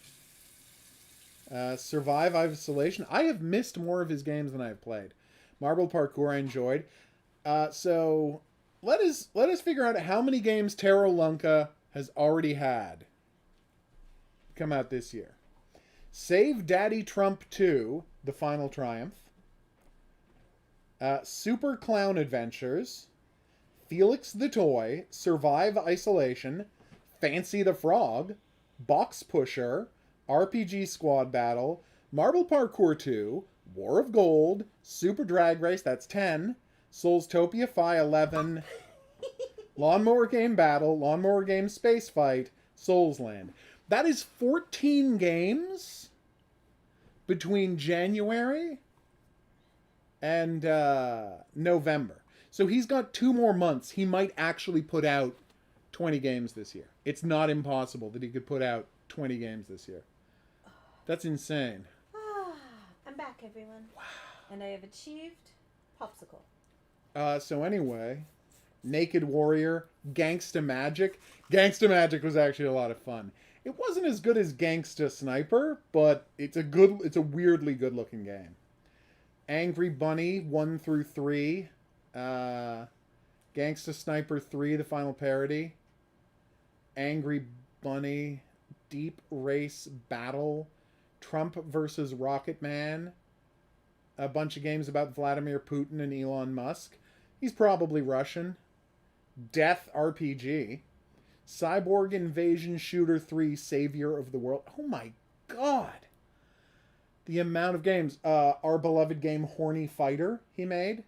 Survive Isolation. I have missed more of his games than I have played. Marble Parkour I enjoyed. So let us figure out how many games Taro Lunka has already had come out this year. Save Daddy Trump 2, The Final Triumph. Super Clown Adventures. Felix the Toy, Survive Isolation, Fancy the Frog, Box Pusher, RPG Squad Battle, Marble Parkour 2, War of Gold, Super Drag Race, that's 10, Soulstopia Fi 11, Lawnmower Game Battle, Lawnmower Game Space Fight, Soulsland. That is 14 games between January and November. So he's got 2 more months. He might actually put out 20 games this year. It's not impossible that he could put out 20 games this year. That's insane. I'm back, everyone. Wow. And I have achieved Popsicle. So anyway, Naked Warrior, Gangsta Magic. Gangsta Magic was actually a lot of fun. It wasn't as good as Gangsta Sniper, but it's a weirdly good looking game. Angry Bunny 1 through 3. Gangsta Sniper 3, the final parody. Angry Bunny, Deep Race Battle, Trump versus Rocket Man. A bunch of games about Vladimir Putin and Elon Musk. He's probably Russian. Death RPG. Cyborg Invasion Shooter 3, Savior of the World. Oh my god. The amount of games. Our beloved game Horny Fighter he made.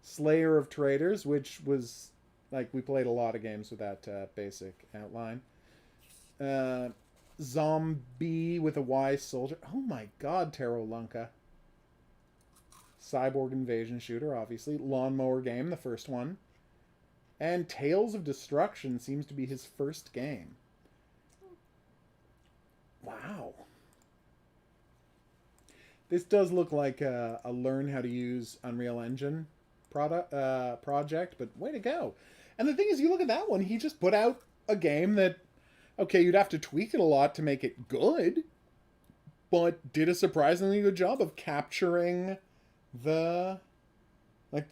Slayer of Traitors, which was, like, we played a lot of games with that basic outline. Zombie with a Y Soldier. Oh my god, Taro Lunka. Cyborg Invasion Shooter, obviously. Lawnmower Game, the first one. And Tales of Destruction seems to be his first game. Wow. This does look like a learn how to use Unreal Engine project, but way to go. And the thing is, you look at that one, he just put out a game that, okay, you'd have to tweak it a lot to make it good, but did a surprisingly good job of capturing the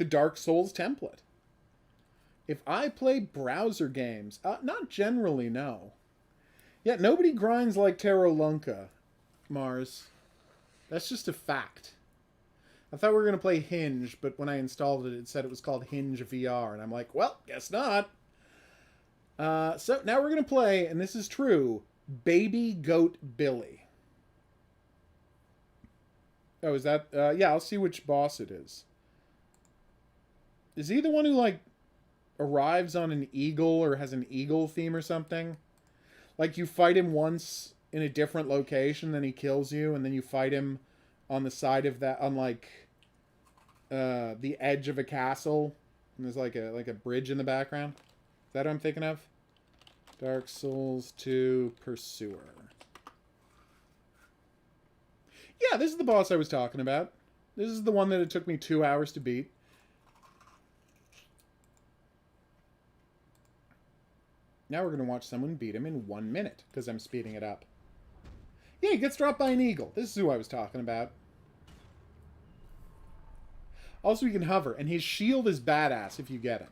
Dark Souls template. If I play browser games, not generally, no. Yeah, nobody grinds like Taro Lunka, Mars. That's just a fact. I thought we were going to play Hinge, but when I installed it, it said it was called Hinge VR, and I'm like, well, guess not. So now we're going to play, and this is true, Baby Goat Billy. Oh, is that... yeah, I'll see which boss it is. Is he the one who, like, arrives on an eagle or has an eagle theme or something? Like, you fight him once in a different location, then he kills you, and then you fight him on the side of that, on, like, the edge of a castle, and there's, like a bridge in the background. Is that what I'm thinking of? Dark Souls 2 Pursuer. Yeah, this is the boss I was talking about. This is the one that it took me 2 hours to beat. Now we're going to watch someone beat him in 1 minute, because I'm speeding it up. Yeah, he gets dropped by an eagle. This is who I was talking about. Also, he can hover, and his shield is badass if you get it.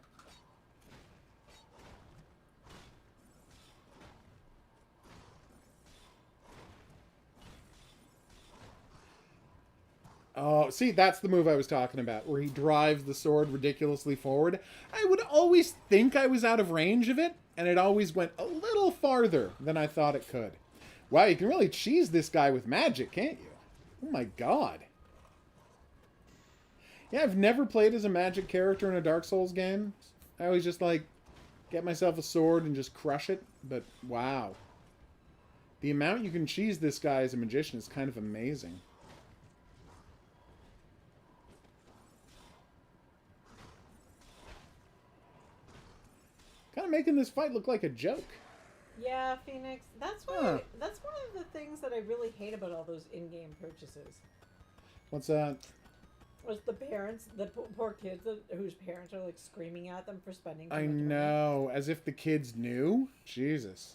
Oh, see, that's the move I was talking about, where he drives the sword ridiculously forward. I would always think I was out of range of it, and it always went a little farther than I thought it could. Wow, you can really cheese this guy with magic, can't you? Oh my god. Yeah, I've never played as a magic character in a Dark Souls game. I always just, like, get myself a sword and just crush it, but wow. The amount you can cheese this guy as a magician is kind of amazing. Kind of making this fight look like a joke. Yeah, Phoenix. That's why. That's one of the things that I really hate about all those in-game purchases. What's that? Was the parents, the poor kids whose parents are like screaming at them for spending too I much money. know, as if the kids knew. Jesus.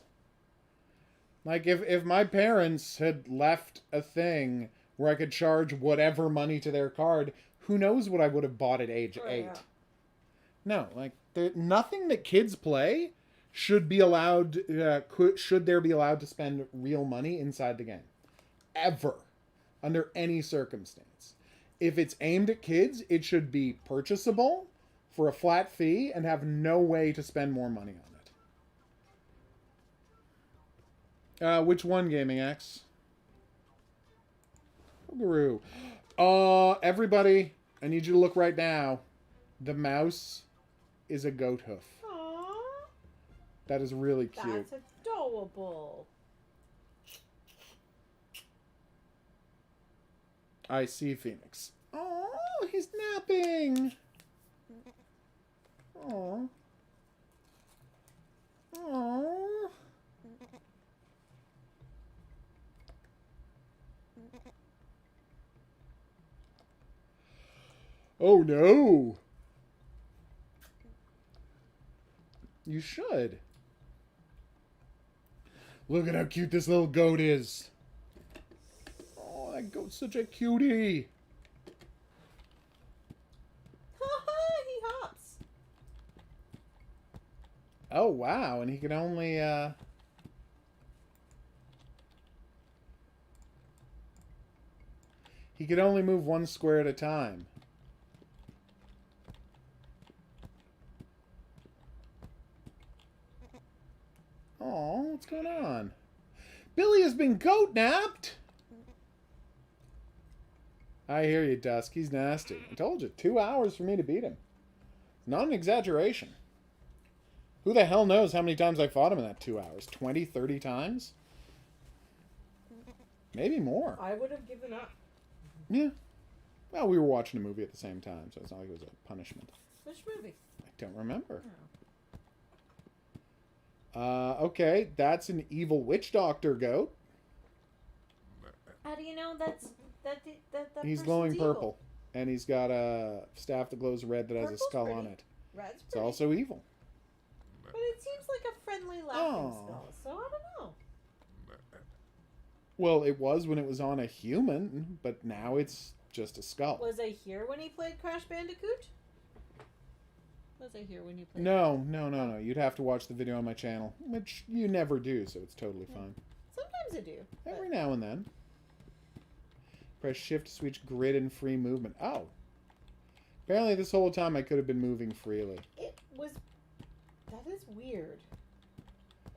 Like if my parents had left a thing where I could charge whatever money to their card, who knows what I would have bought at age 8. Yeah. No, like nothing that kids play should be allowed. Should there be allowed to spend real money inside the game, ever, under any circumstance? If it's aimed at kids, it should be purchasable for a flat fee and have no way to spend more money on it. Which one, Gaming X? HOGuru. Everybody, I need you to look right now. The mouse is a goat hoof. Aww. That is really cute. That's adorable. I see, Phoenix. Oh, he's napping. Oh. Oh. Oh no. You should. Look at how cute this little goat is. Oh, that goat's such a cutie. He hops. Oh, wow. And he can only, he can only move one square at a time. Oh, what's going on? Billy has been goat napped. I hear you, Dusk. He's nasty. I told you, 2 hours for me to beat him. Not an exaggeration. Who the hell knows how many times I fought him in that 2 hours? 20, 30 times? Maybe more. I would have given up. Yeah. Well, we were watching a movie at the same time, so it's not like it was a punishment. Which movie? I don't remember. Okay, that's an evil witch doctor goat. How do you know that He's person's glowing evil? purple. And he's got a staff that glows red that has a Purple's skull on pretty. it. Red's It's pretty. also evil. But it seems like a friendly laughing Aw. skull, so I don't know. Well, it was when it was on a human, but now it's just a skull. Was I here when he played Crash Bandicoot? Was I here when you played? No. You'd have to watch the video on my channel, which you never do, so it's totally fine. Sometimes I do. but- Every now and then. Press shift to switch grid and free movement. Oh. Apparently this whole time I could have been moving freely. It was. That is weird.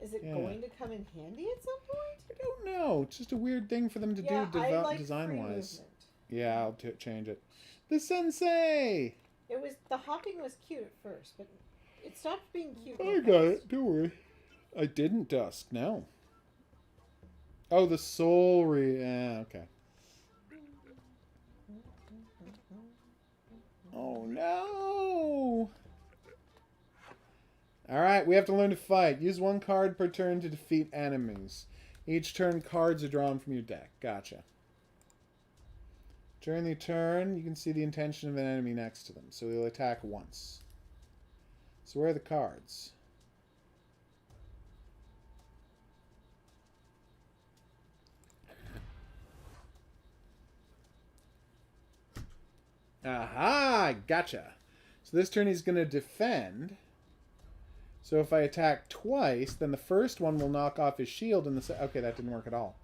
Is it Yeah. going to come in handy at some point? I don't know. It's just a weird thing for them to Yeah, do I like design-wise. free movement. Yeah, I'll change it. The sensei! It was the hopping was cute at first, but it stopped being cute. I real got fast. it. Don't worry. I didn't dusk. No. Oh, the soul okay. Oh, no! Alright, we have to learn to fight. Use one card per turn to defeat enemies. Each turn, cards are drawn from your deck. Gotcha. During the turn, you can see the intention of an enemy next to them, so they'll attack once. So where are the cards? Aha! Gotcha. So this turn he's going to defend. So if I attack twice, then the first one will knock off his shield and the okay, that didn't work at all.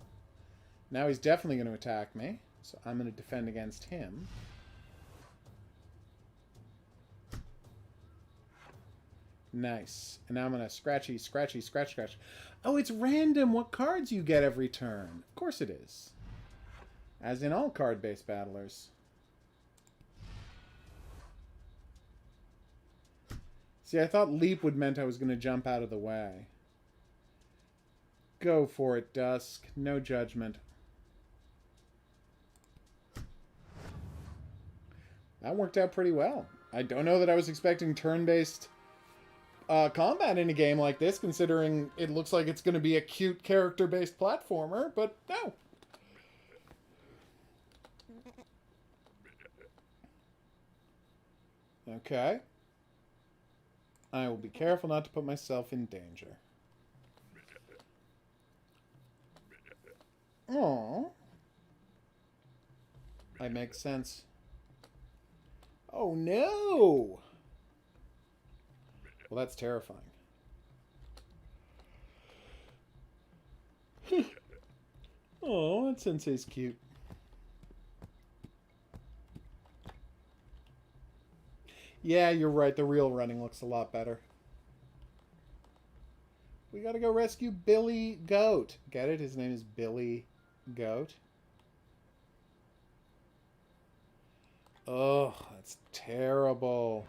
Now he's definitely going to attack me. So I'm going to defend against him. Nice. And now I'm going to scratch. Oh, it's random what cards you get every turn. Of course it is. As in all card-based battlers. See, I thought leap would meant I was going to jump out of the way. Go for it, Dusk. No judgment. That worked out pretty well. I don't know that I was expecting turn-based combat in a game like this, considering it looks like it's going to be a cute character-based platformer, but no. Okay. I will be careful not to put myself in danger. Oh. That makes sense. Oh no! Well, that's terrifying. Oh, that sensei's cute. Yeah, you're right. The real running looks a lot better. We gotta go rescue Billy Goat. Get it? His name is Billy Goat. Oh, that's terrible.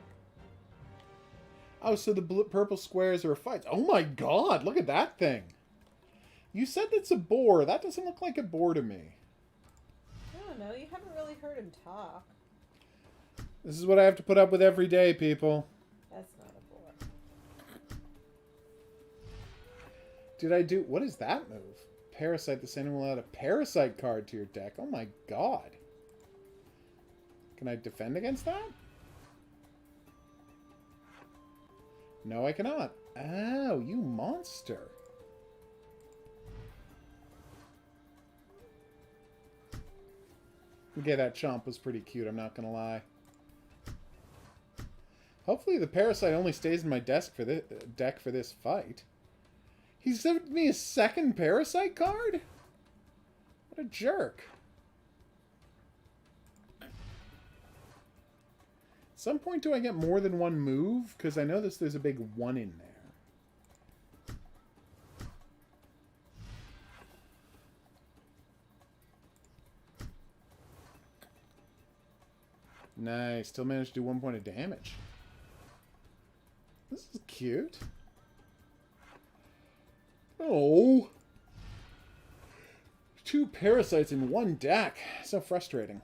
Oh, so the purple squares are fights. Oh my god, look at that thing. You said that's a boar. That doesn't look like a boar to me. I don't know. You haven't really heard him talk. This is what I have to put up with every day, people. That's not a 4. Did I do... What is that move? Parasite. This enemy will add a Parasite card to your deck. Oh my god. Can I defend against that? No, I cannot. Oh, you monster. Okay, that chomp was pretty cute, I'm not gonna lie. Hopefully the Parasite only stays in my deck for this fight. He sent me a second Parasite card? What a jerk. At some point do I get more than one move? Because I know there's a big 1 in there. Nice. Still managed to do 1 point of damage. This is cute. Oh. 2 Parasites in 1 deck. So frustrating.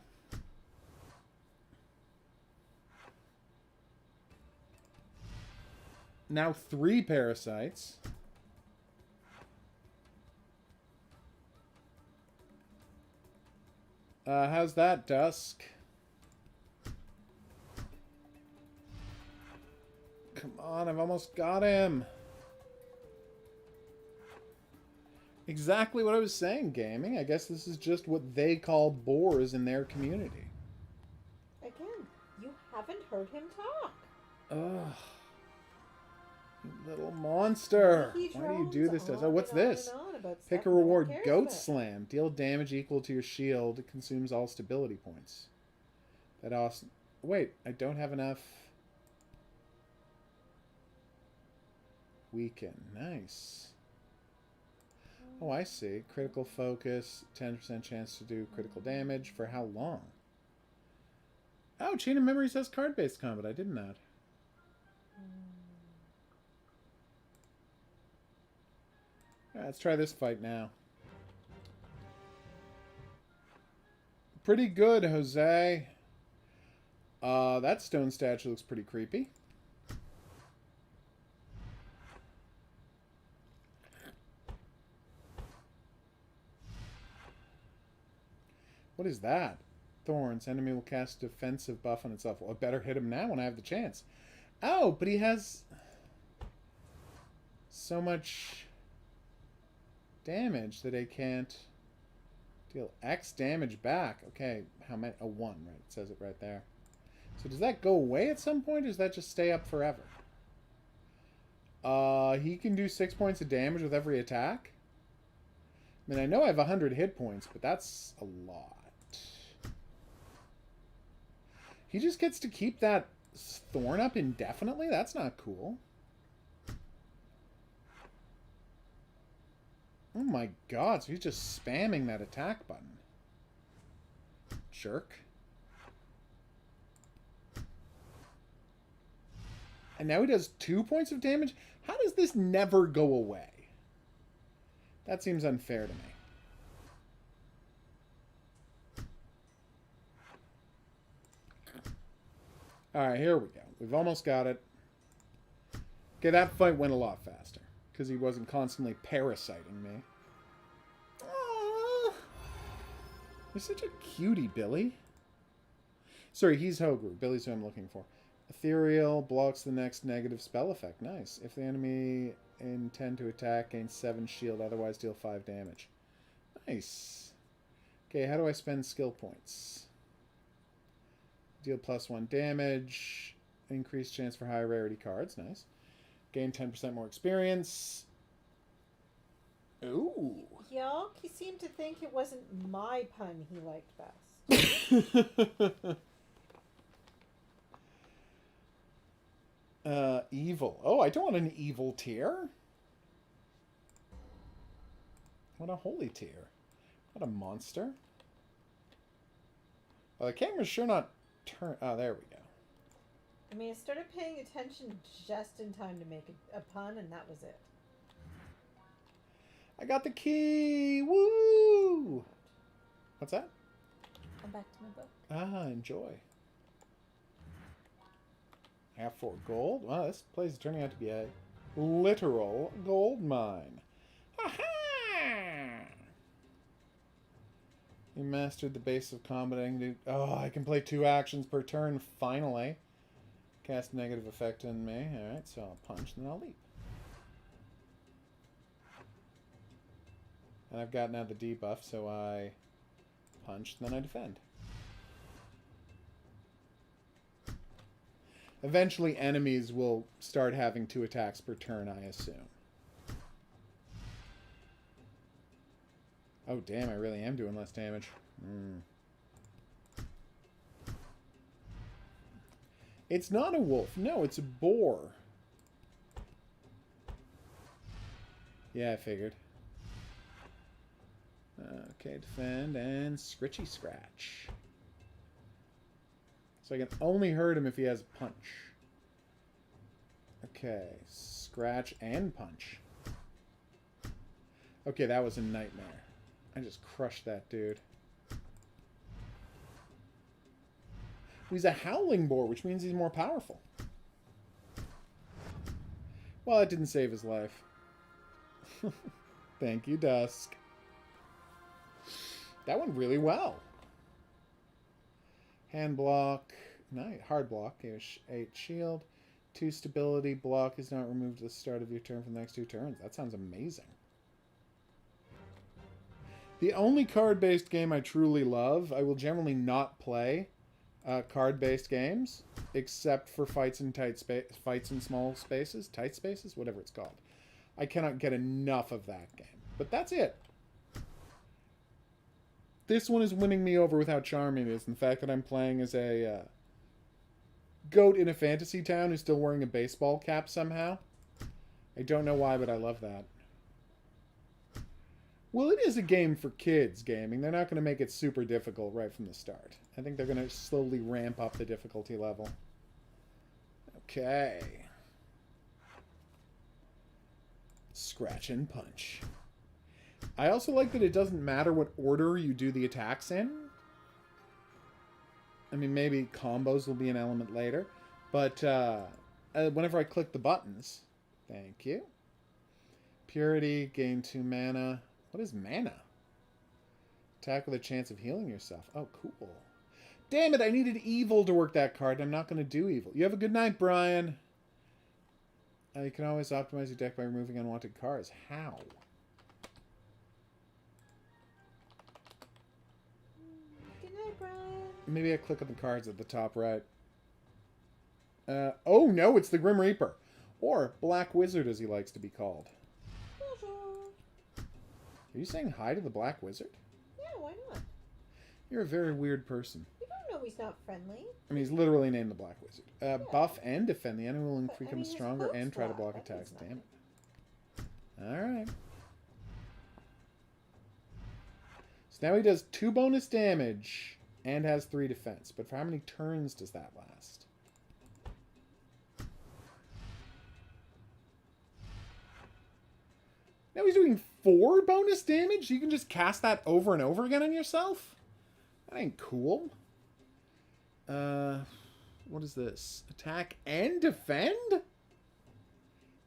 Now 3 Parasites. How's that, Dusk? Come on, I've almost got him. Exactly what I was saying, gaming. I guess this is just what they call boars in their community. Again, you haven't heard him talk. Ugh. You little monster. Why do you do this to us? Oh, what's this? Pick a reward. Goat Slam. Deal damage equal to your shield. It consumes all stability points. That awesome. Wait, I don't have enough. Weaken. Nice. Oh, I see. Critical focus. 10% chance to do critical damage. For how long? Oh, Chain of Memory says card-based combat. I didn't know. Right, let's try this fight now. Pretty good, Jose. That stone statue looks pretty creepy. What is that? Thorns. Enemy will cast defensive buff on itself. Well, I better hit him now when I have the chance. Oh, but he has so much damage that I can't deal X damage back. Okay, how many? Oh, 1, right? It says it right there. So does that go away at some point, or does that just stay up forever? He can do 6 points of damage with every attack. I mean, I know I have 100 hit points, but that's a lot. He just gets to keep that thorn up indefinitely? That's not cool. Oh my god, so he's just spamming that attack button. Jerk. And now he does 2 points of damage? How does this never go away? That seems unfair to me. Alright, here we go. We've almost got it. Okay, that fight went a lot faster. Because he wasn't constantly parasiting me. Aww. You're such a cutie, Billy. Sorry, he's HOGuru. Billy's who I'm looking for. Ethereal blocks the next negative spell effect. Nice. If the enemy intend to attack, gain 7 shield. Otherwise, deal 5 damage. Nice. Okay, how do I spend skill points? Deal +1 damage. Increased chance for high rarity cards. Nice. Gain 10% more experience. Ooh. Yuck, he seemed to think it wasn't my pun he liked best. Evil. Oh, I don't want an evil tier. What a holy tier. What a monster. Well, the camera's sure not turn. Oh, there we go. I mean, I started paying attention just in time to make a pun, and that was it. I got the key! Woo! What's that? Come back to my book. Ah, enjoy. Half 4 gold? Wow, this place is turning out to be a literal gold mine. Ha-ha! You mastered the base of combating. Oh, I can play 2 actions per turn, finally. Cast negative effect on me. Alright, so I'll punch and then I'll leap. And I've got now the debuff, so I punch and then I defend. Eventually, enemies will start having 2 attacks per turn, I assume. Oh, damn, I really am doing less damage. It's not a wolf. No, it's a boar. Yeah, I figured. Okay, defend and scritchy scratch. So I can only hurt him if he has a punch. Okay, scratch and punch. Okay, that was a nightmare. I just crushed that dude. He's a howling boar, which means he's more powerful. Well, it didn't save his life. Thank you, Dusk. That went really well. Hand block. Nice. Hard block. 8 shield. 2 stability. Block is not removed at the start of your turn for the next 2 turns. That sounds amazing. The only card-based game I truly love, I will generally not play card-based games, except for fights in fights in small spaces, tight spaces, whatever it's called. I cannot get enough of that game. But that's it. This one is winning me over with how charming it is, and the fact that I'm playing as a goat in a fantasy town who's still wearing a baseball cap somehow. I don't know why, but I love that. Well, it is a game for kids gaming. They're not going to make it super difficult right from the start. I think they're going to slowly ramp up the difficulty level. Okay. Scratch and punch. I also like that it doesn't matter what order you do the attacks in. I mean, maybe combos will be an element later. But whenever I click the buttons... Thank you. Purity, gain 2 mana... What is mana? Attack with a chance of healing yourself. Oh, cool. Damn it, I needed evil to work that card. I'm not going to do evil. You have a good night, Brian. You can always optimize your deck by removing unwanted cards. How? Good night, Brian. Maybe I click on the cards at the top right. Oh, no, it's the Grim Reaper. Or Black Wizard, as he likes to be called. Are you saying hi to the Black Wizard? Yeah, why not? You're a very weird person. You don't know he's not friendly. I mean, he's literally named the Black Wizard. Yeah. Buff and defend. The enemy will become stronger and try to block attacks. Damn it. Alright. So now he does 2 bonus damage and has 3 defense. But for how many turns does that last? Now he's doing 4 bonus damage? You can just cast that over and over again on yourself? That ain't cool. What is this? Attack and defend?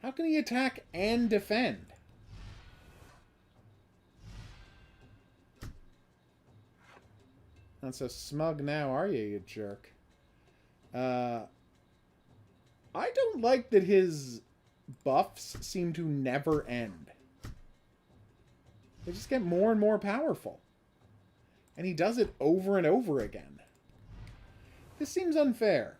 How can he attack and defend? Not so smug now, are you jerk? I don't like that his buffs seem to never end. They just get more and more powerful. And he does it over and over again. This seems unfair.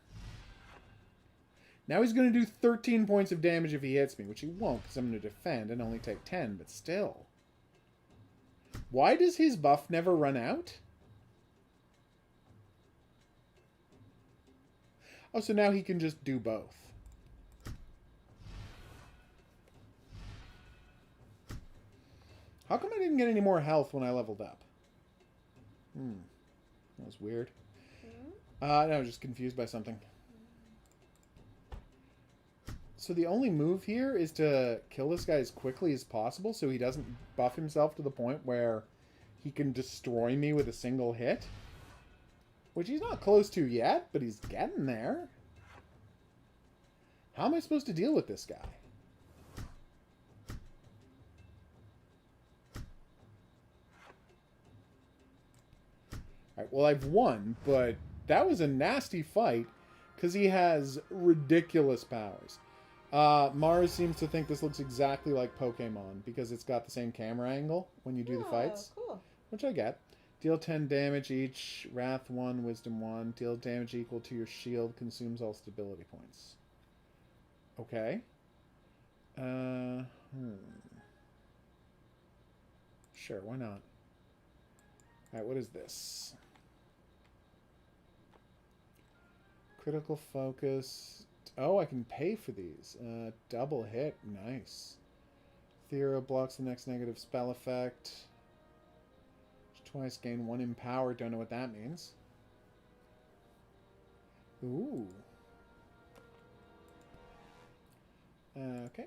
Now he's going to do 13 points of damage if he hits me, which he won't because I'm going to defend and only take 10, but still. Why does his buff never run out? Oh, so now he can just do both. How come I didn't get any more health when I leveled up? That was weird. No, I was just confused by something. So the only move here is to kill this guy as quickly as possible so he doesn't buff himself to the point where he can destroy me with a single hit. Which he's not close to yet, but he's getting there. How am I supposed to deal with this guy? Alright, well, I've won, but that was a nasty fight because he has ridiculous powers. Mars seems to think this looks exactly like Pokemon because it's got the same camera angle when you do the fights. Cool. Which I get. Deal 10 damage each. Wrath 1, Wisdom 1. Deal damage equal to your shield. Consumes all stability points. Okay. Sure, why not? Alright, what is this? Critical focus. Oh, I can pay for these. Double hit. Nice. Thero blocks the next negative spell effect. Twice gain 1 in power. Don't know what that means. Ooh. Okay.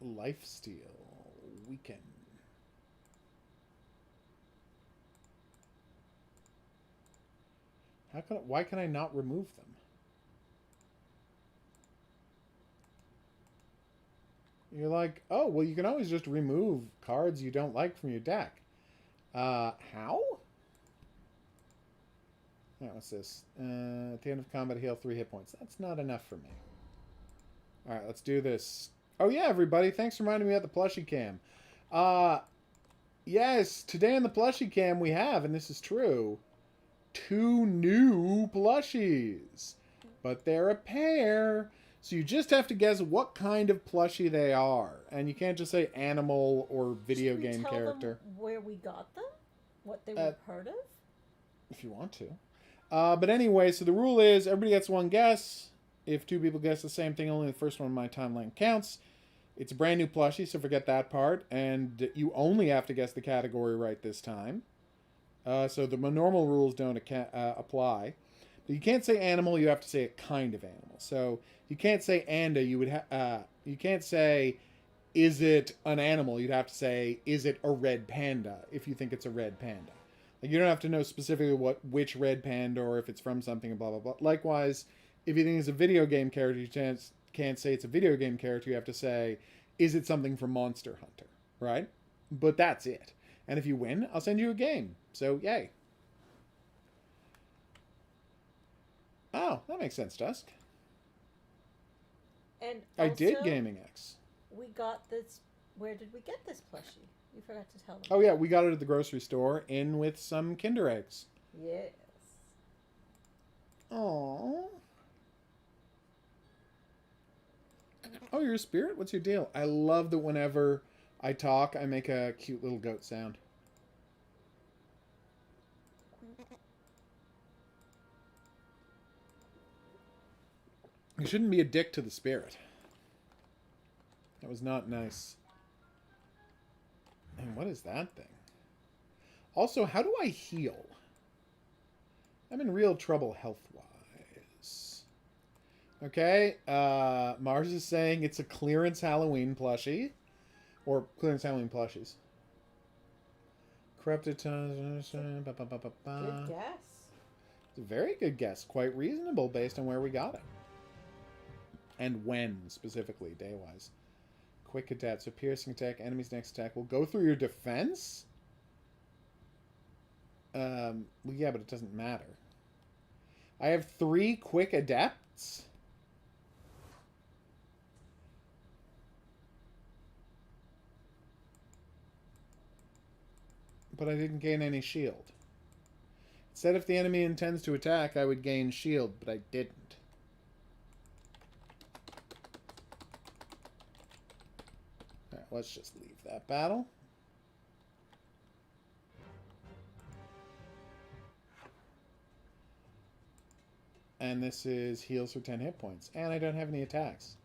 Lifesteal. Weaken. Why can I not remove them? You're like, oh, well, you can always just remove cards you don't like from your deck. How? Yeah, what's this? At the end of combat, heal 3 hit points. That's not enough for me. Alright, let's do this. Oh, yeah, everybody. Thanks for reminding me about the plushie cam. Yes, today on the plushie cam we have, and this is true, 2 new plushies. But they're a pair. So you just have to guess what kind of plushie they are. And you can't just say animal or video game character. Them where we got them? What they were part of? If you want to. But anyway, so the rule is everybody gets 1 guess. If 2 people guess the same thing, only the first one in my timeline counts. It's a brand new plushie, so forget that part. And you only have to guess the category right this time. So the normal rules don't apply. But you can't say animal, you have to say a kind of animal. So you can't say anda, you can't say is it an animal, you'd have to say is it a red panda if you think it's a red panda. Like, you don't have to know specifically which red panda or if it's from something and blah blah blah. Likewise, if you think it's a video game character, you can't say it's a video game character, you have to say is it something from Monster Hunter, right? But that's it. And if you win, I'll send you a game. So yay. Oh, that makes sense, Dusk. And I also, did Gaming X. We got this. Where did we get this plushie? You forgot to tell them. Oh yeah, we got it at the grocery store in with some Kinder Eggs. Yes. Aww. Oh, you're a spirit? What's your deal? I love that whenever I talk, I make a cute little goat sound. You shouldn't be a dick to the spirit. That was not nice. And what is that thing? Also, how do I heal? I'm in real trouble health-wise. Okay, Mars is saying it's a clearance Halloween plushie. Or clearance Halloween plushies. Corrupted tongues. Good guess. It's a very good guess. Quite reasonable based on where we got it. And when, specifically, day-wise. Quick attack. So piercing attack, enemy's next attack will go through your defense? Well, yeah, but it doesn't matter. I have 3 quick adepts. But I didn't gain any shield. It said if the enemy intends to attack, I would gain shield, but I didn't. Alright, let's just leave that battle. And this is heals for 10 hit points. And I don't have any attacks.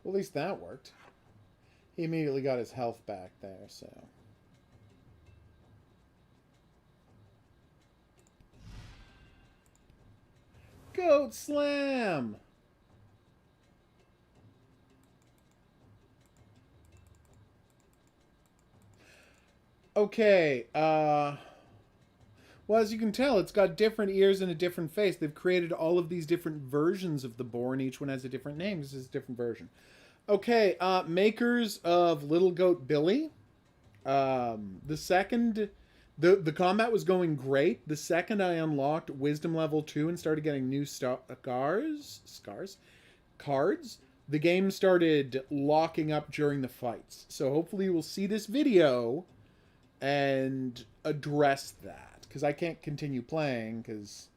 Well, at least that worked. He immediately got his health back there, so... Goat Slam! Okay, well, as you can tell, it's got different ears and a different face. They've created all of these different versions of the boar, and each one has a different name. This is a different version. Okay, makers of Little Goat Billy. The second... The combat was going great. The second I unlocked Wisdom Level 2 and started getting new cards, the game started locking up during the fights. So hopefully you will see this video and address that. Because I can't continue playing, because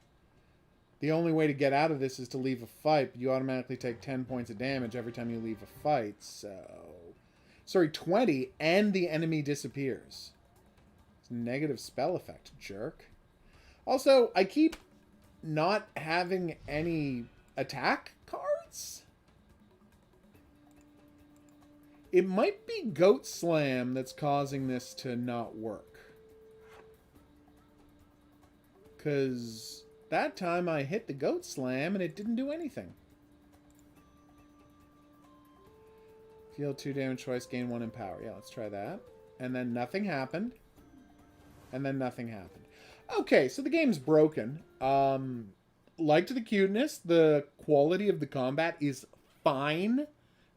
the only way to get out of this is to leave a fight. But you automatically take 10 points of damage every time you leave a fight. So... Sorry, 20, and the enemy disappears. Negative spell effect, jerk. Also, I keep not having any attack cards. It might be Goat Slam that's causing this to not work. Because that time I hit the Goat Slam and it didn't do anything. Deal 2 damage twice, gain 1 in power. Yeah, let's try that. And then nothing happened. And then nothing happened. Okay, so the game's broken. Liked the cuteness. The quality of the combat is fine.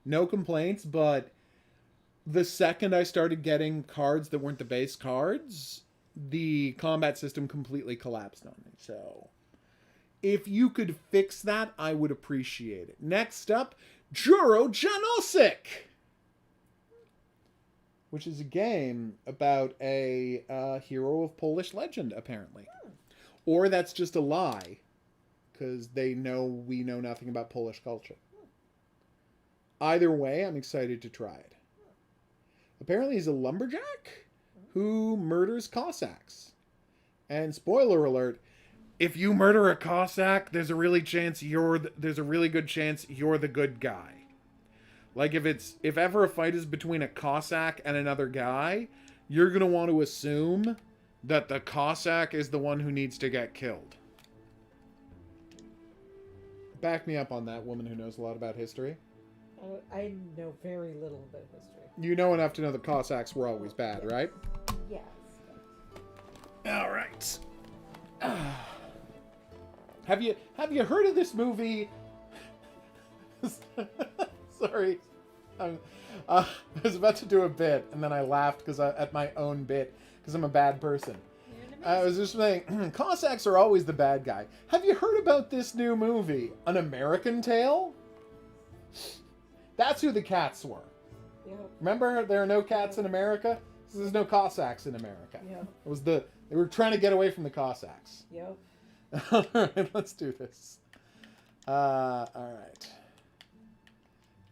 No complaints, but the second I started getting cards that weren't the base cards, the combat system completely collapsed on me. So, if you could fix that, I would appreciate it. Next up, Juro Janosik, which is a game about a hero of Polish legend, apparently. Or that's just a lie, because we know nothing about Polish culture. Either way, I'm excited to try it. Apparently he's a lumberjack who murders Cossacks. And spoiler alert, if you murder a Cossack, there's a really good chance you're the good guy. Like, if ever a fight is between a Cossack and another guy, you're going to want to assume that the Cossack is the one who needs to get killed. Back me up on that, woman who knows a lot about history. I know very little about history. You know enough to know the Cossacks were always bad, right? Yes. All right. Have you heard of this movie? Sorry, I was about to do a bit, and then I laughed at my own bit, because I'm a bad person. I was just saying, Cossacks are always the bad guy. Have you heard about this new movie, An American Tale? That's who the cats were. Yep. Remember, there are no cats in America? There's no Cossacks in America. Yep. They were trying to get away from the Cossacks. Yep. All right, let's do this. All right.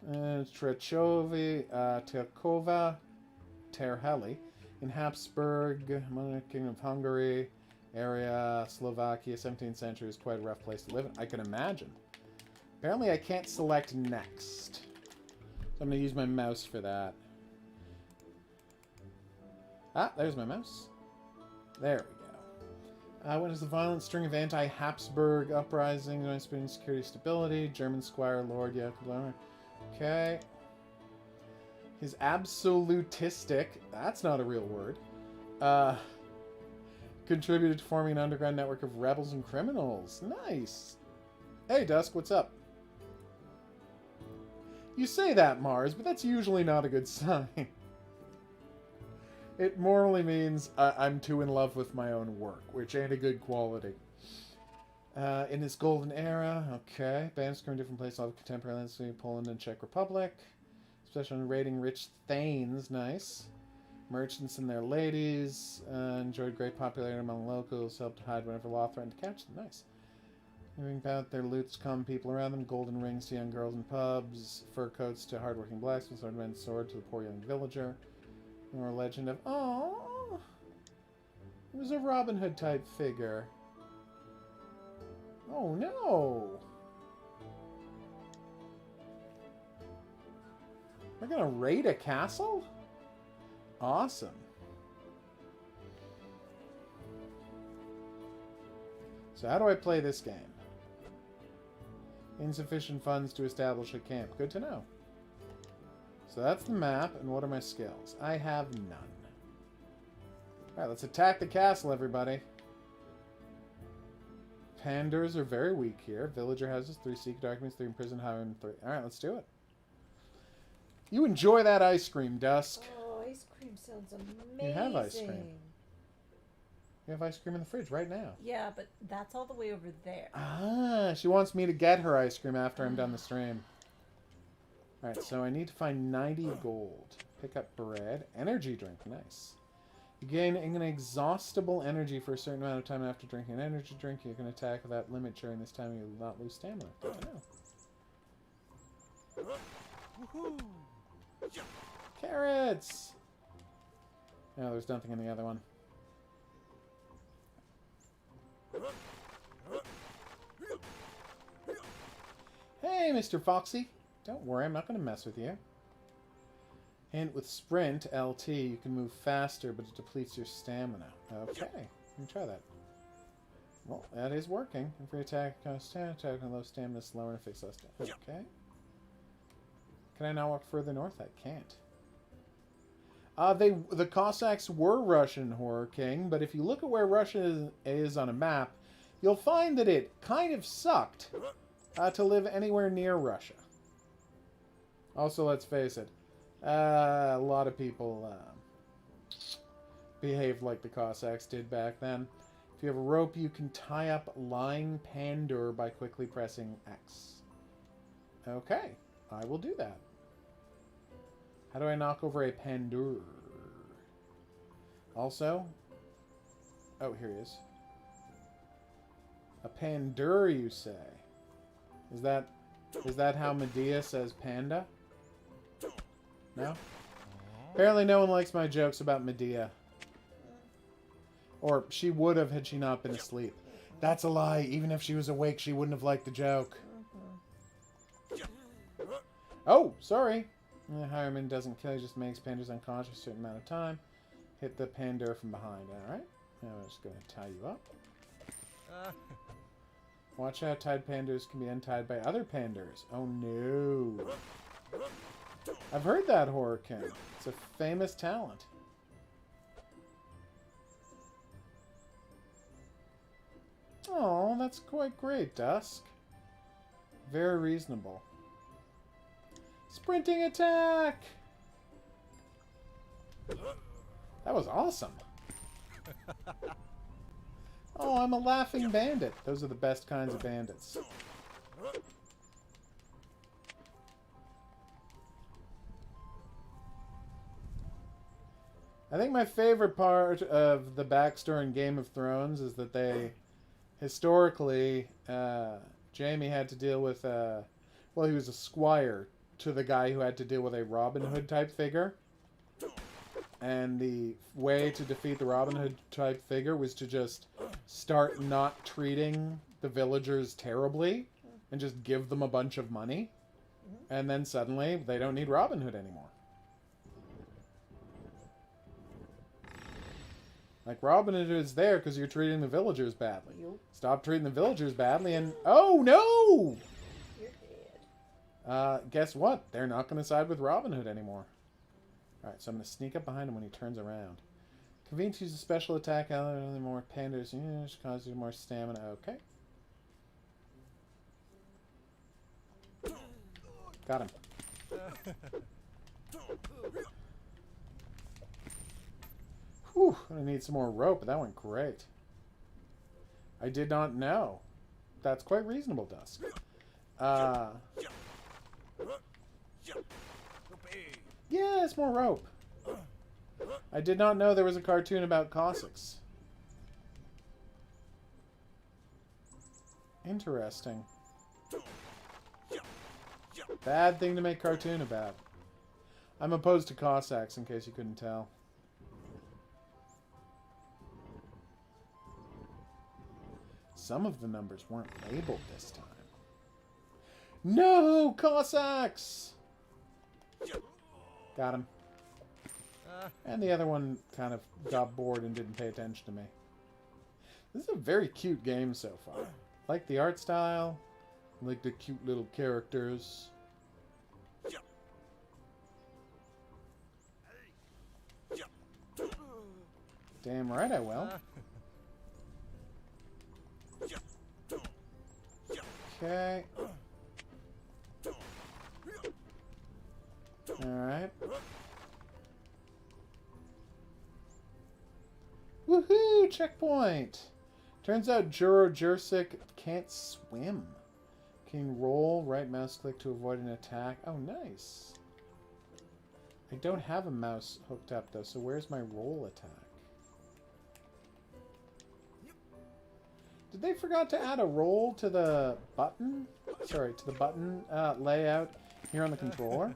Trechovi, Terkova, Terheli, in Habsburg, Kingdom of Hungary, area, Slovakia, 17th century is quite a rough place to live in. I can imagine. Apparently I can't select next. So I'm going to use my mouse for that. Ah, there's my mouse. There we go. When is the violent string of anti-Habsburg uprising, Spain security stability, German squire lord, yeah, okay. He's absolutistic. That's not a real word. Contributed to forming an underground network of rebels and criminals. Nice. Hey, Dusk, what's up? You say that, Mars, but that's usually not a good sign. It morally means I'm too in love with my own work, which ain't a good quality. In this golden era, okay. Bands from different places, all of contemporary landscape, Poland and Czech Republic. Especially on raiding rich thanes, nice. Merchants and their ladies. Enjoyed great popularity among locals, helped to hide whenever law threatened to catch them, nice. Moving about their loots, common people around them, golden rings to young girls in pubs, fur coats to hardworking blacksmiths, ornamented sword to the poor young villager. More legend of, oh, it was a Robin Hood type figure. Oh no! We're gonna raid a castle? Awesome. So how do I play this game? Insufficient funds to establish a camp. Good to know. So that's the map, and what are my skills? I have none. Alright, let's attack the castle, everybody. Pandurs are very weak here. Villager houses, 3 secret documents, 3 imprisoned highwaymen, 3. Alright, let's do it. You enjoy that ice cream, Dusk. Oh, ice cream sounds amazing. You have ice cream. You have ice cream in the fridge right now. Yeah, but that's all the way over there. Ah, she wants me to get her ice cream after I'm done the stream. Alright, so I need to find 90 gold. Pick up bread. Energy drink. Nice. You gain an inexhaustible energy for a certain amount of time after drinking an energy drink. You can attack without limit during this time. You will not lose stamina. Good to know. Carrots! No, there's nothing in the other one. Hey, Mr. Foxy. Don't worry, I'm not going to mess with you. And with Sprint, LT, you can move faster, but it depletes your stamina. Okay, let me try that. Well, that is working. Every attack costs stamina, attack on low stamina, slower, and affects less damage. Okay. Can I now walk further north? I can't. The Cossacks were Russian, Horror King, but if you look at where Russia is on a map, you'll find that it kind of sucked to live anywhere near Russia. Also, let's face it, a lot of people behaved like the Cossacks did back then. If you have a rope, you can tie up lying Pandur by quickly pressing X. Okay, I will do that. How do I knock over a Pandur? Also, oh, here he is. A Pandur, you say? Is that how Medea says panda? No? Apparently no one likes my jokes about Medea. Or she would have had she not been asleep. That's a lie. Even if she was awake, she wouldn't have liked the joke. Oh, sorry. The Hireman doesn't kill, he just makes pandas unconscious a certain amount of time. Hit the panda from behind. Alright. Now I'm just going to tie you up. Watch out, tied pandas can be untied by other pandas. Oh no. I've heard that, Horror King. It's a famous talent. Oh, that's quite great, Dusk. Very reasonable. Sprinting attack! That was awesome. Oh, I'm a laughing bandit. Those are the best kinds of bandits. I think my favorite part of the backstory in Game of Thrones is that they, historically, Jaime had to deal with, well, he was a squire to the guy who had to deal with a Robin Hood type figure. And the way to defeat the Robin Hood type figure was to just start not treating the villagers terribly and just give them a bunch of money. And then suddenly they don't need Robin Hood anymore. Like, Robin Hood is there because you're treating the villagers badly. Stop treating the villagers badly and... Oh, no! You're dead. Guess what? They're not going to side with Robin Hood anymore. Alright, so I'm going to sneak up behind him when he turns around. Convenient to use a special attack. More pandas. Yeah, which causes you more stamina. Okay. Got him. Whew, I need some more rope, but that went great. I did not know. That's quite reasonable, Dusk. Yes, more rope. I did not know there was a cartoon about Cossacks. Interesting. Bad thing to make cartoon about. I'm opposed to Cossacks, in case you couldn't tell. Some of the numbers weren't labeled this time. No, Cossacks! Got him. And the other one kind of got bored and didn't pay attention to me. This is a very cute game so far. Like the art style. Like the cute little characters. Damn right I will. Okay. Alright. Woohoo! Checkpoint! Turns out Jursic can't swim. Can roll, right mouse click to avoid an attack. Oh, nice. I don't have a mouse hooked up, though, so where's my roll attack? Did they forgot to add a roll to the button? Sorry, to the button layout here on the controller?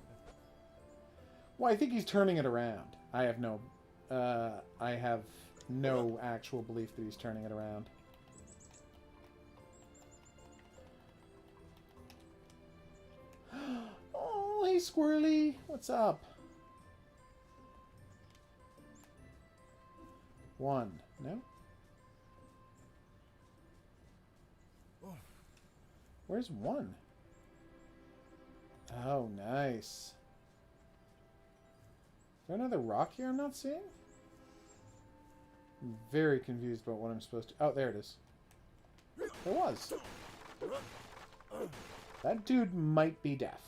Well, I think he's turning it around. I have no actual belief that he's turning it around. Oh, hey, Squirrely. What's up? 1. No? Where's 1? Oh, nice. Is there another rock here I'm not seeing? I'm very confused about what I'm supposed to... Oh, there it is. There was. That dude might be deaf.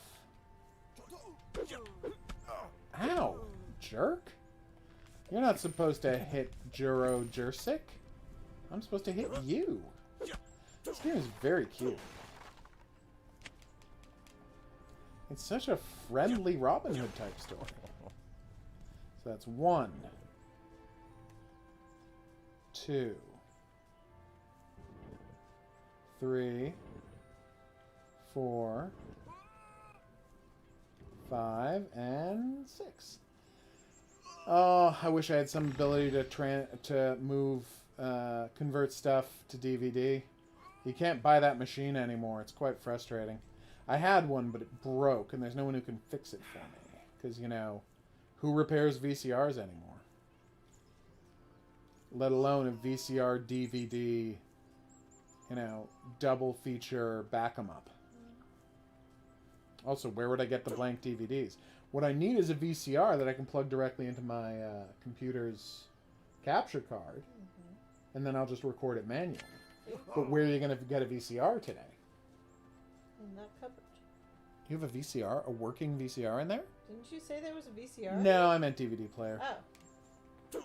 Ow! Jerk? You're not supposed to hit Jursic. I'm supposed to hit you. This game is very cute. It's such a friendly Robin Hood type story. So that's 1, 2, 3, 4, 5, and 6. Oh, I wish I had some ability to move, convert stuff to DVD. You can't buy that machine anymore. It's quite frustrating. I had one, but it broke, and there's no one who can fix it for me. Because, you know, who repairs VCRs anymore? Let alone a VCR DVD, you know, double feature back 'em up. Also, where would I get the blank DVDs? What I need is a VCR that I can plug directly into my computer's capture card, and then I'll just record it manually. But where are you going to get a VCR today? In that cupboard. You have a VCR? A working VCR in there? Didn't you say there was a VCR? No, I meant DVD player. Oh.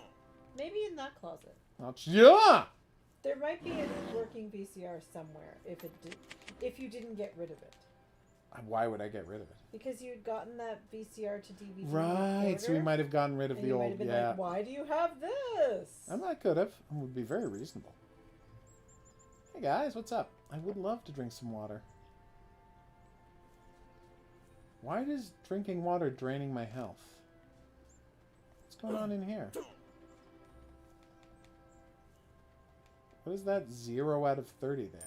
Maybe in that closet. Yeah! There might be a working VCR somewhere if you didn't get rid of it. Why would I get rid of it? Because you'd gotten that VCR to DVD Right, recorder, so we might have gotten rid of and the you old... might have been yeah. like, why do you have this? I might could have. It would be very reasonable. Hey guys, what's up? I would love to drink some water. Why is drinking water draining my health? What's going on in here? What is that 0 out of 30 there?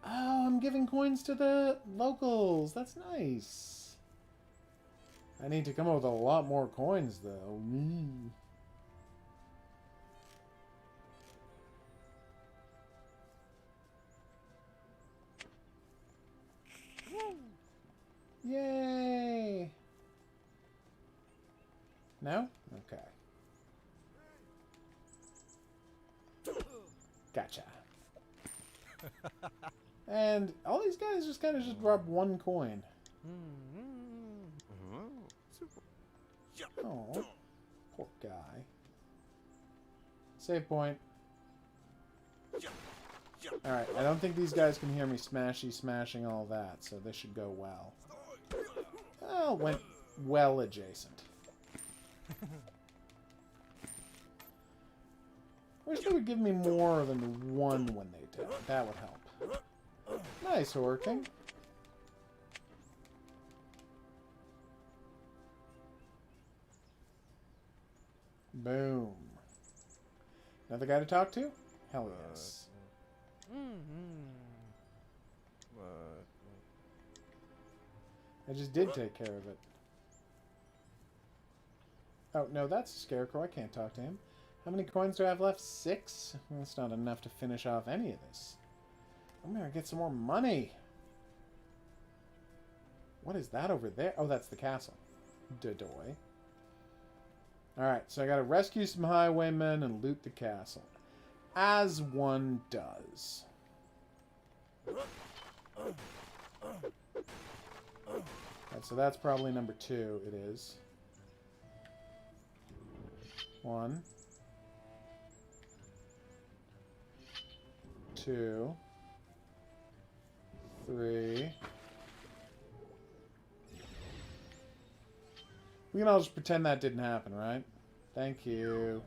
Oh, I'm giving coins to the locals. That's nice. I need to come up with a lot more coins, though. Yay! No? Okay. Gotcha. And all these guys just kind of just drop 1 coin. Oh, poor guy. Save point. Alright, I don't think these guys can hear me smashing all that, so this should go well. Oh, went well adjacent. Wish they would give me more than 1 when they did. That would help. Nice working. Boom. Another guy to talk to? Hell yes. I just did take care of it. Oh, no, that's a scarecrow. I can't talk to him. How many coins do I have left? 6? That's not enough to finish off any of this. I'm gonna get some more money. What is that over there? Oh, that's the castle. Dodoy. Alright, so I gotta rescue some highwaymen and loot the castle. As one does. Right, so that's probably number 2. It is. 1. 2. 3. We can all just pretend that didn't happen, right? Thank you.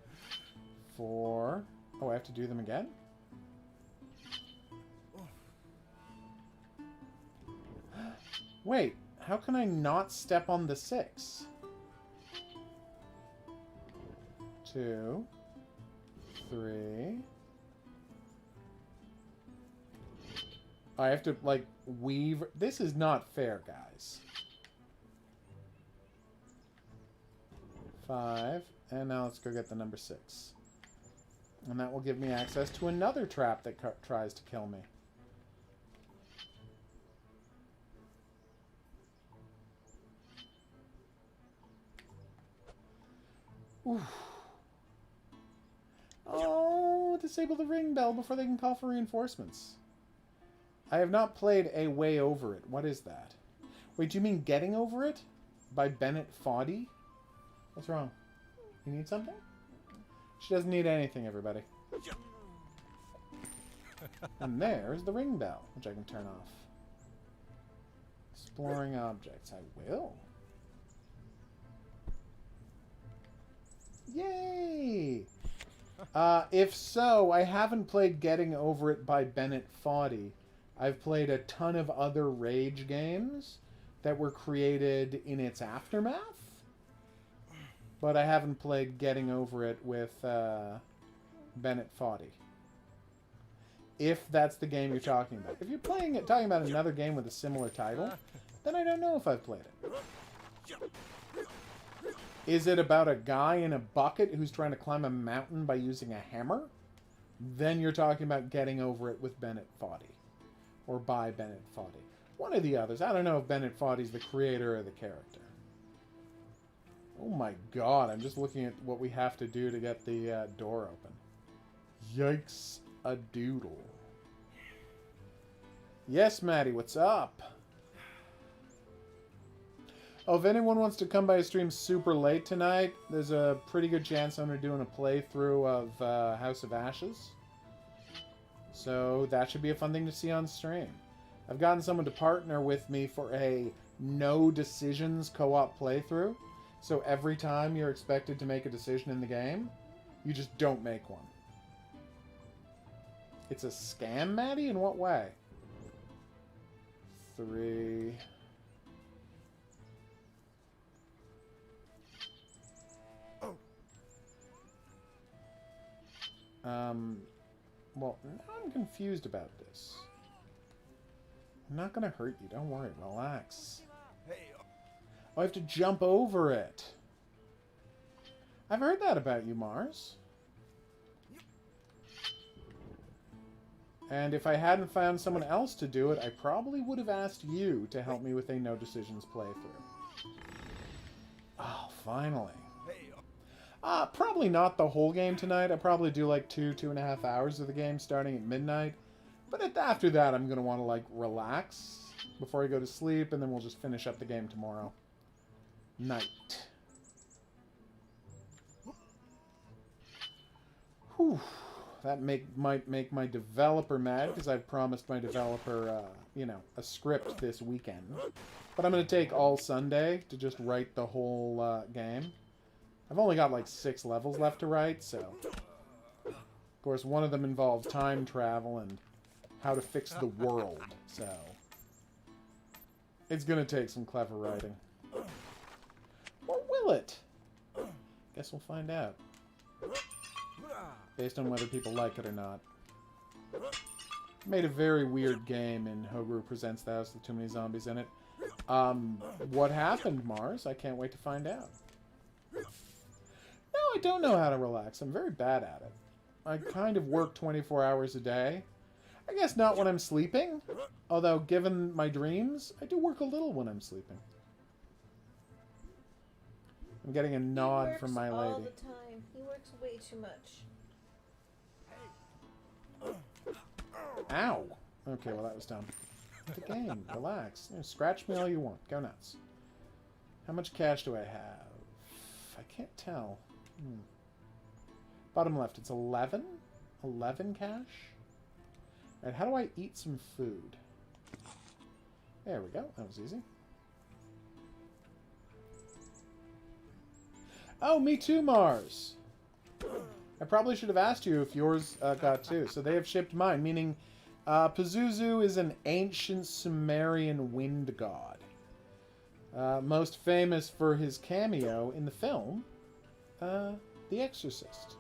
4. Oh, I have to do them again? Wait, how can I not step on the 6? 2. 3. I have to, like, weave... This is not fair, guys. 5. And now let's go get the number 6. And that will give me access to another trap that tries to kill me. Oof. Oh, disable the ring bell before they can call for reinforcements. I have not played A Way Over It. What is that? Wait, do you mean Getting Over It? By Bennett Foddy? What's wrong? You need something? She doesn't need anything, everybody. And there's the ring bell, which I can turn off. Exploring objects. I will. Yay! If so, I haven't played Getting Over It by Bennett Foddy. I've played a ton of other Rage games that were created in its aftermath. But I haven't played Getting Over It with Bennett Foddy. If that's the game you're talking about. If you're talking about another game with a similar title, then I don't know if I've played it. Is it about a guy in a bucket who's trying to climb a mountain by using a hammer? Then you're talking about Getting Over It with Bennett Foddy. Or by Bennett Foddy. One of the others. I don't know if Bennett Foddy's the creator or the character. Oh my god, I'm just looking at what we have to do to get the door open. Yikes a doodle. Yes, Maddie, what's up? Oh, if anyone wants to come by a stream super late tonight, there's a pretty good chance I'm going to be doing a playthrough of House of Ashes. So that should be a fun thing to see on stream. I've gotten someone to partner with me for a no decisions co-op playthrough. So every time you're expected to make a decision in the game, you just don't make one. It's a scam, Maddie? In what way? 3... Well, now I'm confused about this. I'm not gonna hurt you, don't worry, relax. Oh, I have to jump over it. I've heard that about you, Mars. And if I hadn't found someone else to do it, I probably would have asked you to help me with a no decisions playthrough. Oh, finally. Probably not the whole game tonight. I'll probably do like 2.5 hours of the game starting at midnight. But after that, I'm going to want to like relax before I go to sleep, and then we'll just finish up the game tomorrow. Night. Whew. That might make my developer mad, because I've promised my developer, you know, a script this weekend. But I'm going to take all Sunday to just write the whole game. I've only got like 6 levels left to write, so... Of course, one of them involved time travel and how to fix the world, so... It's going to take some clever writing. Or will it? Guess we'll find out. Based on whether people like it or not. Made a very weird game in HOGuru Presents the House with Too Many Zombies in it. What happened, Mars? I can't wait to find out. No, I don't know how to relax. I'm very bad at it. I kind of work 24 hours a day. I guess not when I'm sleeping. Although, given my dreams, I do work a little when I'm sleeping. I'm getting a nod from my lady. All the time. He works way too much. Ow! Okay, well that was dumb. The game. Relax. You know, scratch me all you want. Go nuts. How much cash do I have? I can't tell. Bottom left. It's 11? 11 cash? Alright, how do I eat some food? There we go. That was easy. Oh, me too, Mars! I probably should have asked you if yours got too. So they have shipped mine, meaning Pazuzu is an ancient Sumerian wind god. Most famous for his cameo in the film, The Exorcist.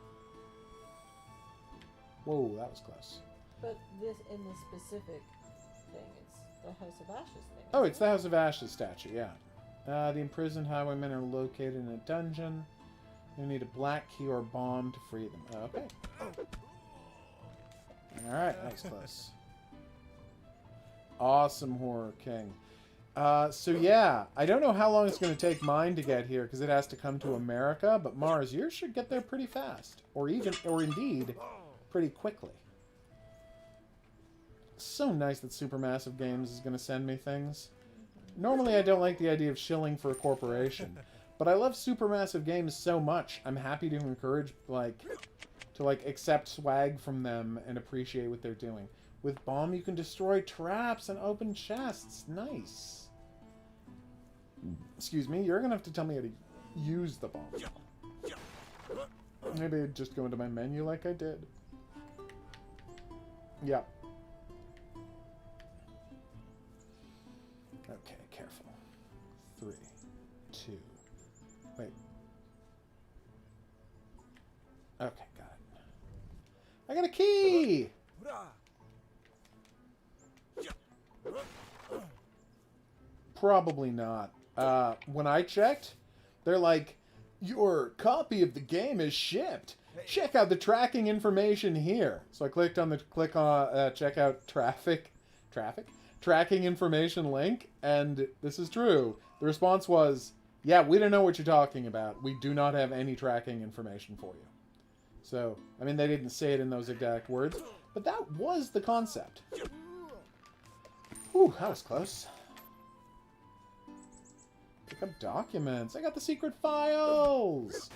Whoa, that was close. But this, in this specific thing, it's the House of Ashes thing. Oh, it's the House of Ashes statue, yeah. The imprisoned highwaymen are located in a dungeon. You need a black key or a bomb to free them. Okay. Alright, that was close. Awesome, Horror King. So yeah, I don't know how long it's going to take mine to get here, because it has to come to America, but Mars, yours should get there pretty fast. Or indeed, pretty quickly. So nice that Supermassive Games is going to send me things. Normally I don't like the idea of shilling for a corporation, but I love Supermassive Games so much, I'm happy to encourage, to accept swag from them and appreciate what they're doing. With Bomb, you can destroy traps and open chests. Nice. Excuse me, you're going to have to tell me how to use the bomb. Maybe I'd just go into my menu like I did. Yep. Okay, careful. 3, 2. Wait. Okay, got it. I got a key! Probably not. When I checked, they're like, your copy of the game is shipped. Check out the tracking information here. So I clicked on the check out tracking information link, and this is true. The response was, yeah, we don't know what you're talking about. We do not have any tracking information for you. So, I mean, they didn't say it in those exact words, but that was the concept. Whew, that was close. Pick up documents. I got the secret files!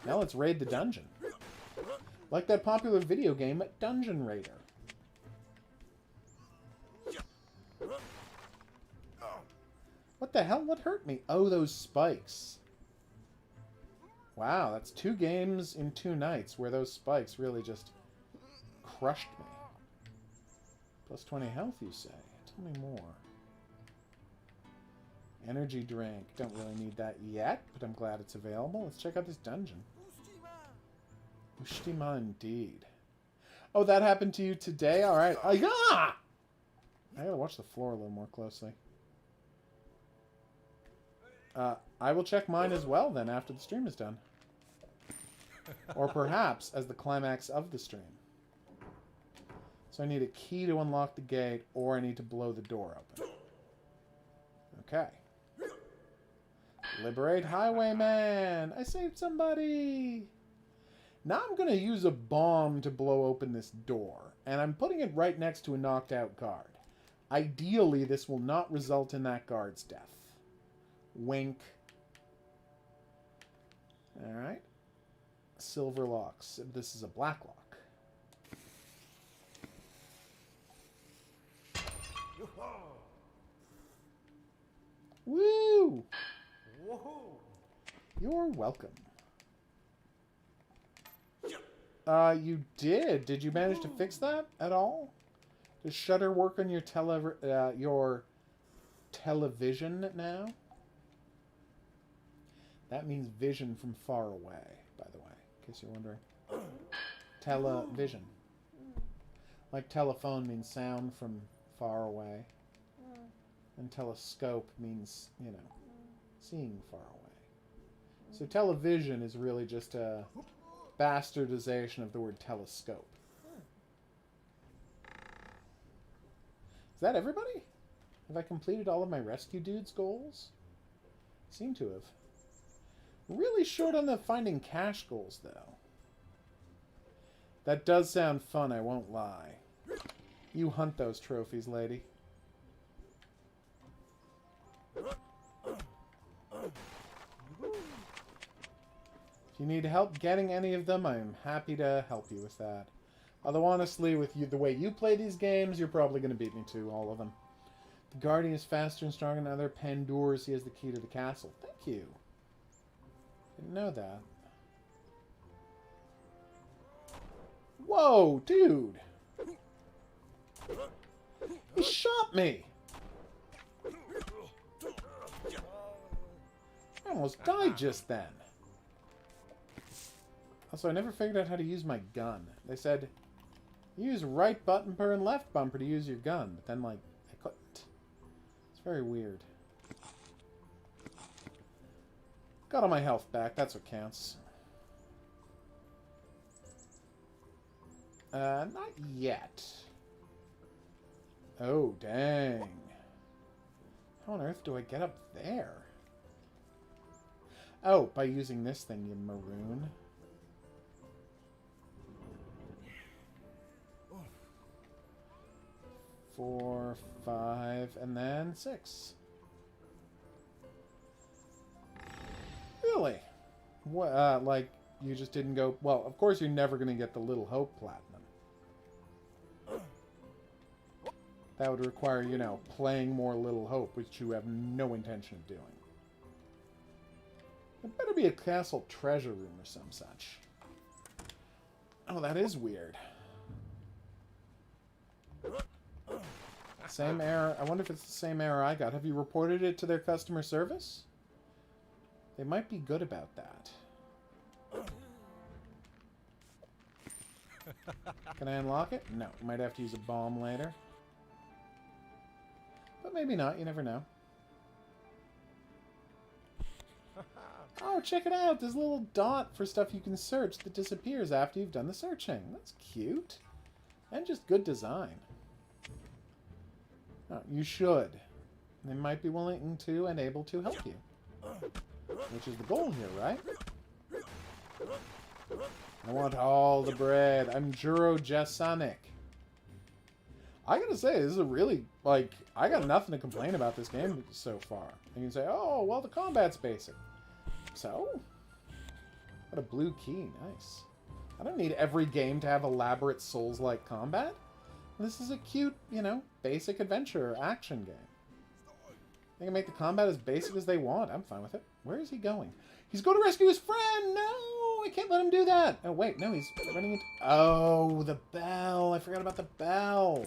Now let's raid the dungeon. Like that popular video game, Dungeon Raider. What the hell? What hurt me? Oh, those spikes. Wow, that's 2 games in 2 nights where those spikes really just crushed me. Plus 20 health, you say? Tell me more. Energy drink. Don't really need that yet, but I'm glad it's available. Let's check out this dungeon. Ushtima indeed. Oh, that happened to you today? Alright. I gotta watch the floor a little more closely. I will check mine as well then after the stream is done. Or perhaps as the climax of the stream. So I need a key to unlock the gate, or I need to blow the door open. Okay. Liberate Highwayman! I saved somebody! Now I'm going to use a bomb to blow open this door, and I'm putting it right next to a knocked out guard. Ideally, this will not result in that guard's death. Wink. Alright. Silver locks. This is a black lock. Woo! You're welcome. You did. Did you manage to fix that at all? Does Shutter work on your television now? That means vision from far away, by the way, in case you're wondering. Television. Like telephone means sound from far away. And telescope means, you know, seeing far away. So television is really just a bastardization of the word telescope. Is that everybody? Have I completed all of my rescue dudes goals? Seem to have. Really short on the finding cash goals, though. That does sound fun, I won't lie. You hunt those trophies, lady. If you need help getting any of them, I'm happy to help you with that. Although honestly, with you, the way you play these games, you're probably going to beat me to all of them. The Guardian is faster and stronger than other Pandours. He has the key to the castle. Thank you. Didn't know that. Whoa, dude! He shot me! I almost died just then. Also, I never figured out how to use my gun. They said, use right bumper and left bumper to use your gun. But then, like, I couldn't. It's very weird. Got all my health back. That's what counts. Not yet. Oh, dang. How on earth do I get up there? Oh, by using this thing, you maroon. Four, 5, and then 6. Really? What, like, you just didn't go... Well, of course you're never going to get the Little Hope Platinum. That would require, you know, playing more Little Hope, which you have no intention of doing. There better be a castle treasure room or some such. Oh, that is weird. Same error. I wonder if it's the same error I got. Have you reported it to their customer service? They might be good about that. Can I unlock it? No. Might have to use a bomb later. But maybe not. You never know. Oh, check it out. There's a little dot for stuff you can search that disappears after you've done the searching. That's cute. And just good design. Oh, you should. They might be willing to and able to help you. Which is the goal here, right? I want all the bread. I'm Juro Jasonic. I gotta say, this is a really, like, I got nothing to complain about this game so far. You can say, oh, well, the combat's basic. So? Got a blue key. Nice. I don't need every game to have elaborate Souls-like combat. This is a cute, you know, basic adventure action game. They can make the combat as basic as they want. I'm fine with it. Where is he going? He's going to rescue his friend! No! I can't let him do that! Oh, wait. No, he's running into... Oh, the bell. I forgot about the bell.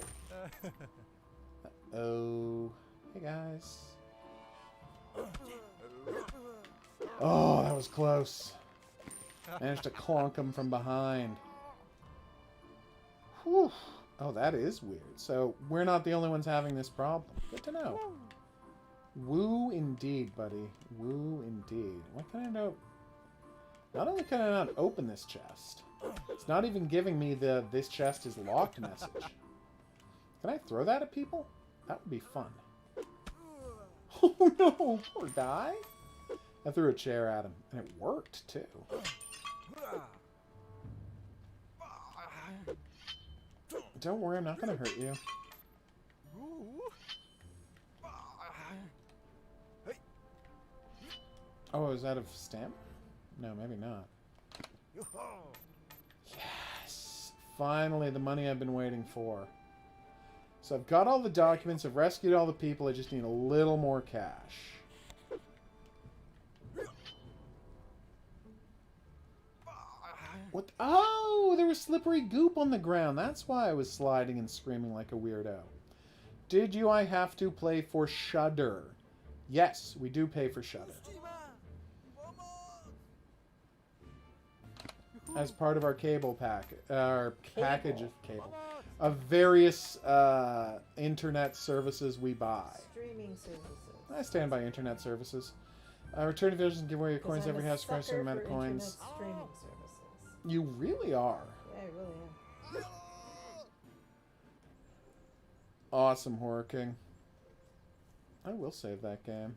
Oh. Hey, guys. Oh, that was close. Managed to clonk him from behind. Whew. Oh, that is weird. So, we're not the only ones having this problem. Good to know. Woo indeed, buddy. Woo indeed. What can I do? Not only can I not open this chest, it's not even giving me the "this chest is locked" message. Can I throw that at people? That would be fun. Oh no, poor guy. I threw a chair at him, and it worked, too. Don't worry, I'm not going to hurt you. Oh, is that a stamp? No, maybe not. Yes! Finally, the money I've been waiting for. So I've got all the documents, I've rescued all the people, I just need a little more cash. What? Oh, there was slippery goop on the ground. That's why I was sliding and screaming like a weirdo. Did you I have to play for Shudder? Yes, we do pay for Shudder. As part of our cable pack, our package of cable, of various internet services we buy. Streaming services. I stand by internet services. Return to Visions and give away your coins every house, a certain amount of coins. Streaming services. You really are. Yeah, I really am. Awesome, Horror King. I will save that game.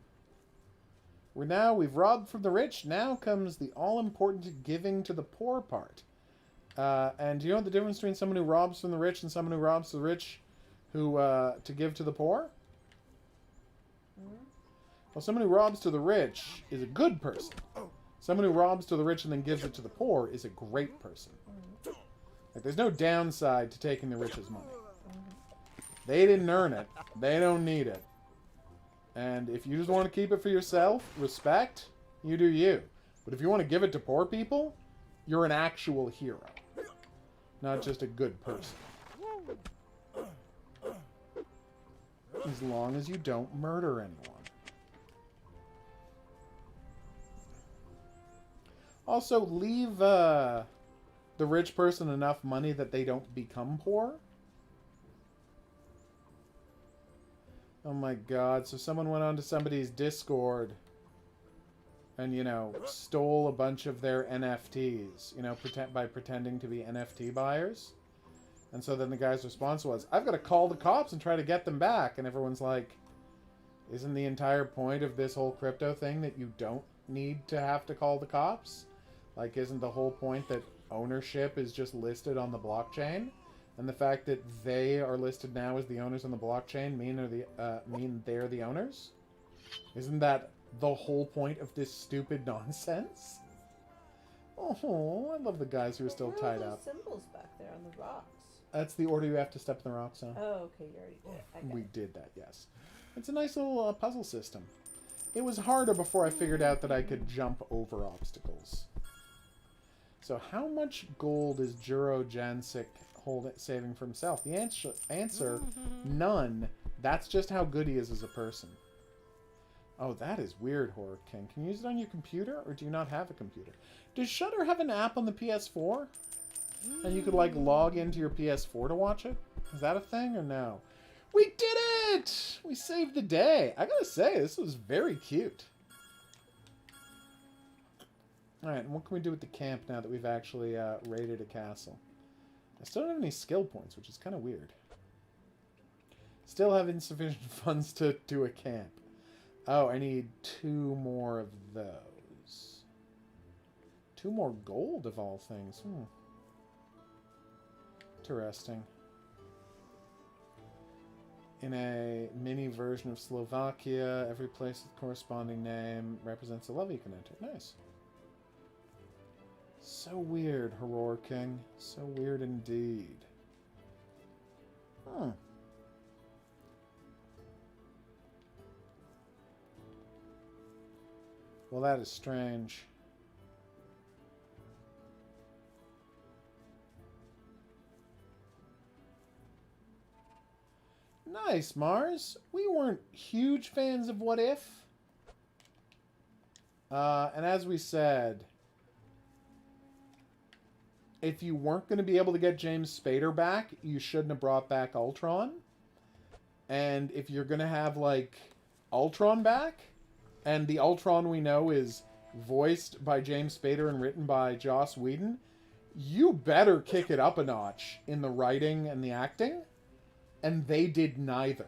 We've robbed from the rich. Now comes the all-important giving to the poor part. And do you know what the difference between someone who robs from the rich and someone who robs the rich to give to the poor? Well, someone who robs to the rich is a good person. Someone who robs to the rich and then gives it to the poor is a great person. Like, there's no downside to taking the rich's money. They didn't earn it. They don't need it. And if you just want to keep it for yourself, respect, you do you. But if you want to give it to poor people, you're an actual hero. Not just a good person. As long as you don't murder anyone. Also, leave the rich person enough money that they don't become poor. Oh my god, so someone went onto somebody's Discord and, you know, stole a bunch of their NFTs, you know, by pretending to be NFT buyers. And so then the guy's response was, I've got to call the cops and try to get them back. And everyone's like, isn't the entire point of this whole crypto thing that you don't need to have to call the cops? Like, isn't the whole point that ownership is just listed on the blockchain? And the fact that they are listed now as the owners on the blockchain mean they're the owners? Isn't that the whole point of this stupid nonsense? Oh, I love the guys who are still tied up. Symbols back there on the rocks. That's the order you have to step in the rocks on. Oh, okay, you already did it. We did that, yes. It's a nice little puzzle system. It was harder before I figured out that I could jump over obstacles. So how much gold is Juro Jansik saving for himself? The answer, none. That's just how good he is as a person. Oh, that is weird, Horror King. Can you use it on your computer, or do you not have a computer? Does Shudder have an app on the PS4? And you could, like, log into your PS4 to watch it? Is that a thing, or no? We did it! We saved the day. I gotta say, this was very cute. Alright, and what can we do with the camp now that we've actually raided a castle? I still don't have any skill points, which is kind of weird. Still have insufficient funds to do a camp. Oh, I need 2 more of those. 2 more gold, of all things. Interesting. In a mini version of Slovakia, every place with corresponding name represents a level you can enter. Nice. So weird, Horror King. So weird indeed. Well, that is strange. Nice, Mars. We weren't huge fans of What If. And as we said, if you weren't going to be able to get James Spader back, you shouldn't have brought back Ultron. And if you're going to have, like, Ultron back, and the Ultron we know is voiced by James Spader and written by Joss Whedon, you better kick it up a notch in the writing and the acting. And they did neither.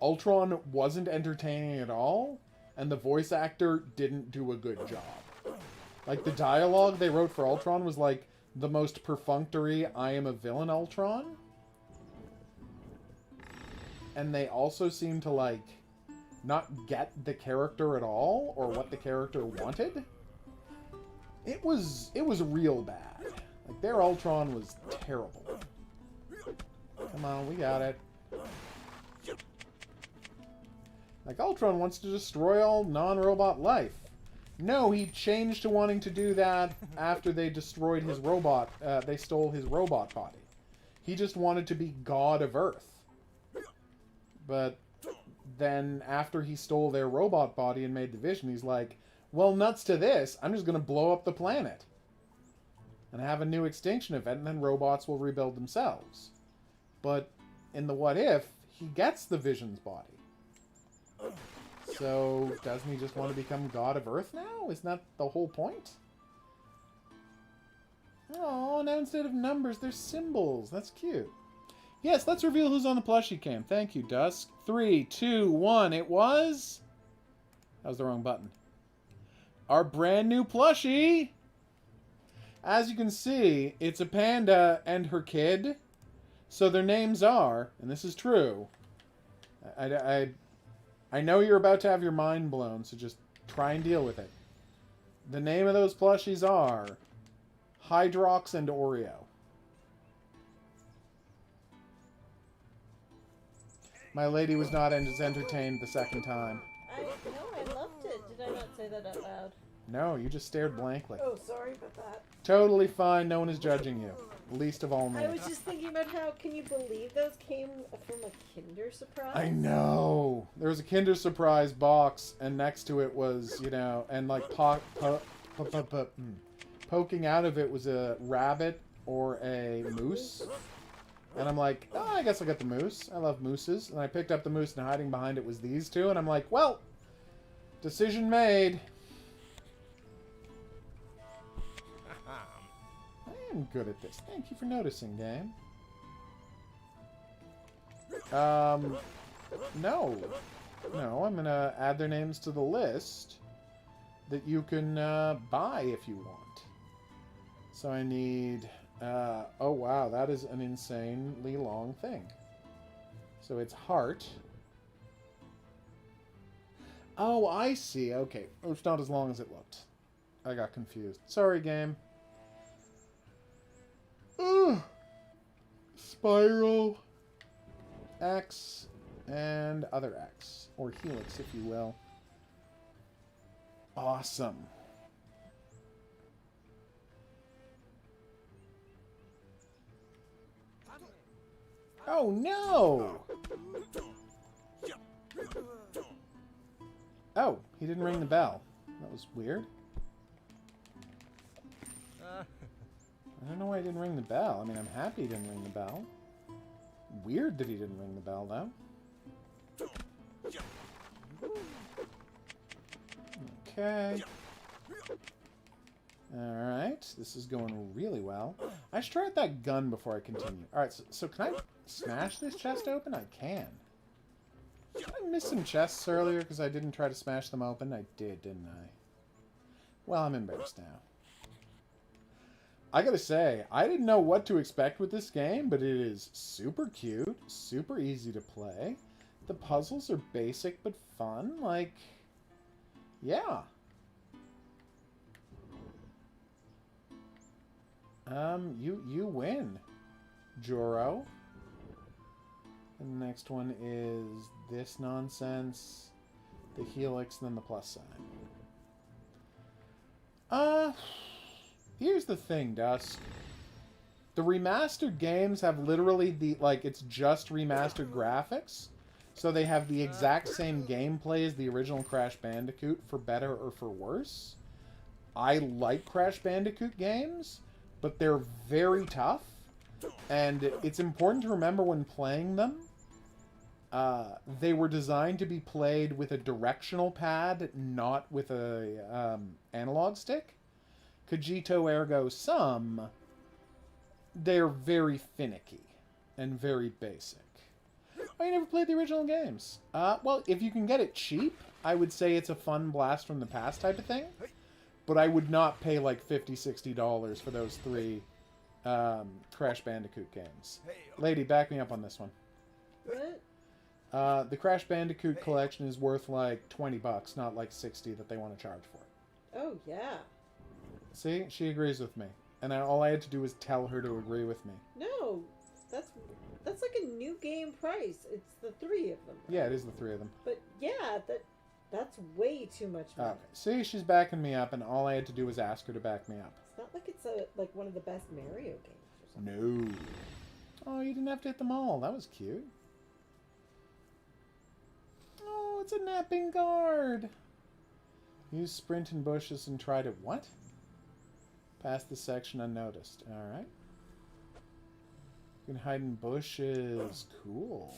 Ultron wasn't entertaining at all, and the voice actor didn't do a good job. Like, the dialogue they wrote for Ultron was like the most perfunctory I am a villain Ultron. And they also seemed to, like, not get the character at all, or what the character wanted. It was real bad. Like, their Ultron was terrible. Come on, we got it. Like, Ultron wants to destroy all non-robot life. No, he changed to wanting to do that after they destroyed his robot. They stole his robot body. He just wanted to be God of Earth. But then, after he stole their robot body and made the vision, he's like, well, nuts to this. I'm just going to blow up the planet. And have a new extinction event, and then robots will rebuild themselves. But in the What If, he gets the Vision's body. So, doesn't he just want to become God of Earth now? Isn't that the whole point? Oh, now instead of numbers, there's symbols. That's cute. Yes, let's reveal who's on the plushie cam. Thank you, Dusk. 3, 2, 1. It was... That was the wrong button. Our brand new plushie! As you can see, it's a panda and her kid. So their names are, and this is true. I know you're about to have your mind blown, so just try and deal with it. The name of those plushies are Hydrox and Oreo. My lady was not as entertained the second time. I loved it. Did I not say that out loud? No, you just stared blankly. Oh, sorry about that. Totally fine. No one is judging you. Least of all me. I was just thinking about how, can you believe those came from a Kinder Surprise? I know. There was a Kinder Surprise box, and next to it was, you know, and like poking out of it was a rabbit or a moose. And I'm like, oh, I guess I'll get the moose. I love mooses. And I picked up the moose, and hiding behind it was these two. And I'm like, well, decision made. I am good at this. Thank you for noticing, game. No. No, I'm going to add their names to the list that you can buy if you want. So I need... oh, wow, that is an insanely long thing. So it's heart. Oh, I see. Okay. It's not as long as it looked. I got confused. Sorry, game. Ugh. Spiral. X. And other X. Or helix, if you will. Awesome. Oh, no! Oh, he didn't ring the bell. That was weird. I don't know why he didn't ring the bell. I mean, I'm happy he didn't ring the bell. Weird that he didn't ring the bell, though. Okay. Alright, this is going really well. I should try out that gun before I continue. Alright, so can I smash this chest open? I can. I missed some chests earlier because I didn't try to smash them open. I did, didn't I? Well, I'm embarrassed now. I gotta say, I didn't know what to expect with this game, but it is super cute, super easy to play. The puzzles are basic but fun. Like, yeah. You win, Joro. And the next one is this nonsense, the helix, and then the plus sign. Here's the thing, Dusk. The remastered games have literally it's just remastered graphics. So they have the exact same gameplay as the original Crash Bandicoot, for better or for worse. I like Crash Bandicoot games, but they're very tough. And it's important to remember when playing them, they were designed to be played with a directional pad, not with a analog stick. Cogito ergo sum, they're very finicky and very basic. Oh, you never played the original games? Well, if you can get it cheap, I would say it's a fun blast from the past type of thing. But I would not pay like $50, $60 for those 3 Crash Bandicoot games. Lady, back me up on this one. What? The Crash Bandicoot collection is worth like $20, not like $60 that they want to charge for it. Oh, yeah. See? She agrees with me. And all I had to do was tell her to agree with me. No, that's like a new game price. It's the 3 of them. Yeah, it is the 3 of them. But yeah, that's way too much money. Okay. See, she's backing me up, and all I had to do was ask her to back me up. It's not like it's like one of the best Mario games or something. No. Oh, you didn't have to hit them all. That was cute. Oh, it's a napping guard. Use sprint in bushes and try to... What? Pass the section unnoticed. Alright. You can hide in bushes. Cool.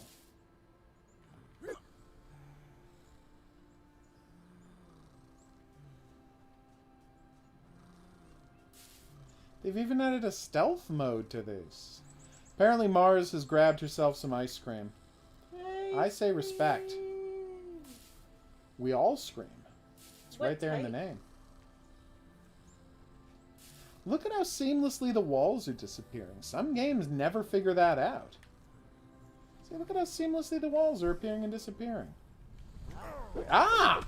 They've even added a stealth mode to this. Apparently Mars has grabbed herself some ice cream. I say respect. We all scream. It's right there in the name. Look at how seamlessly the walls are disappearing. Some games never figure that out. See, look at how seamlessly the walls are appearing and disappearing. Ah!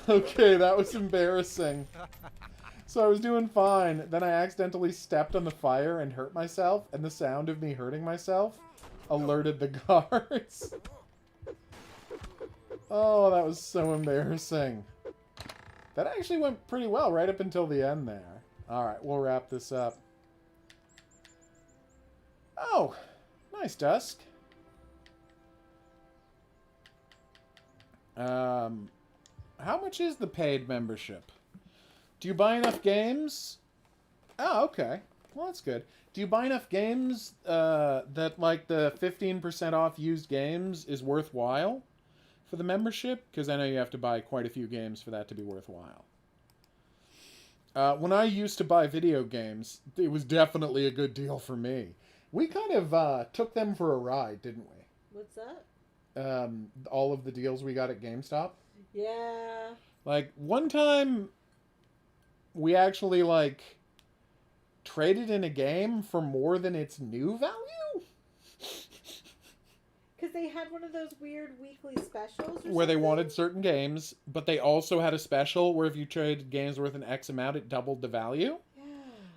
Okay, that was embarrassing. So I was doing fine. Then I accidentally stepped on the fire and hurt myself, and the sound of me hurting myself alerted the guards. Oh, that was so embarrassing. That actually went pretty well right up until the end there. Alright, we'll wrap this up. Oh, nice, Dusk. How much is the paid membership? Do you buy enough games? Oh, okay. Well, that's good. Do you buy enough games that, like, the 15% off used games is worthwhile for the membership? Because I know you have to buy quite a few games for that to be worthwhile. When I used to buy video games, it was definitely a good deal for me. We kind of took them for a ride, didn't we? What's that? All of the deals we got at GameStop. Yeah. Like, one time, we actually, like, traded in a game for more than its new value? Because they had one of those weird weekly specials or where they something? wanted certain games, but they also had a special where if you traded games worth an X amount, it doubled the value. Yeah.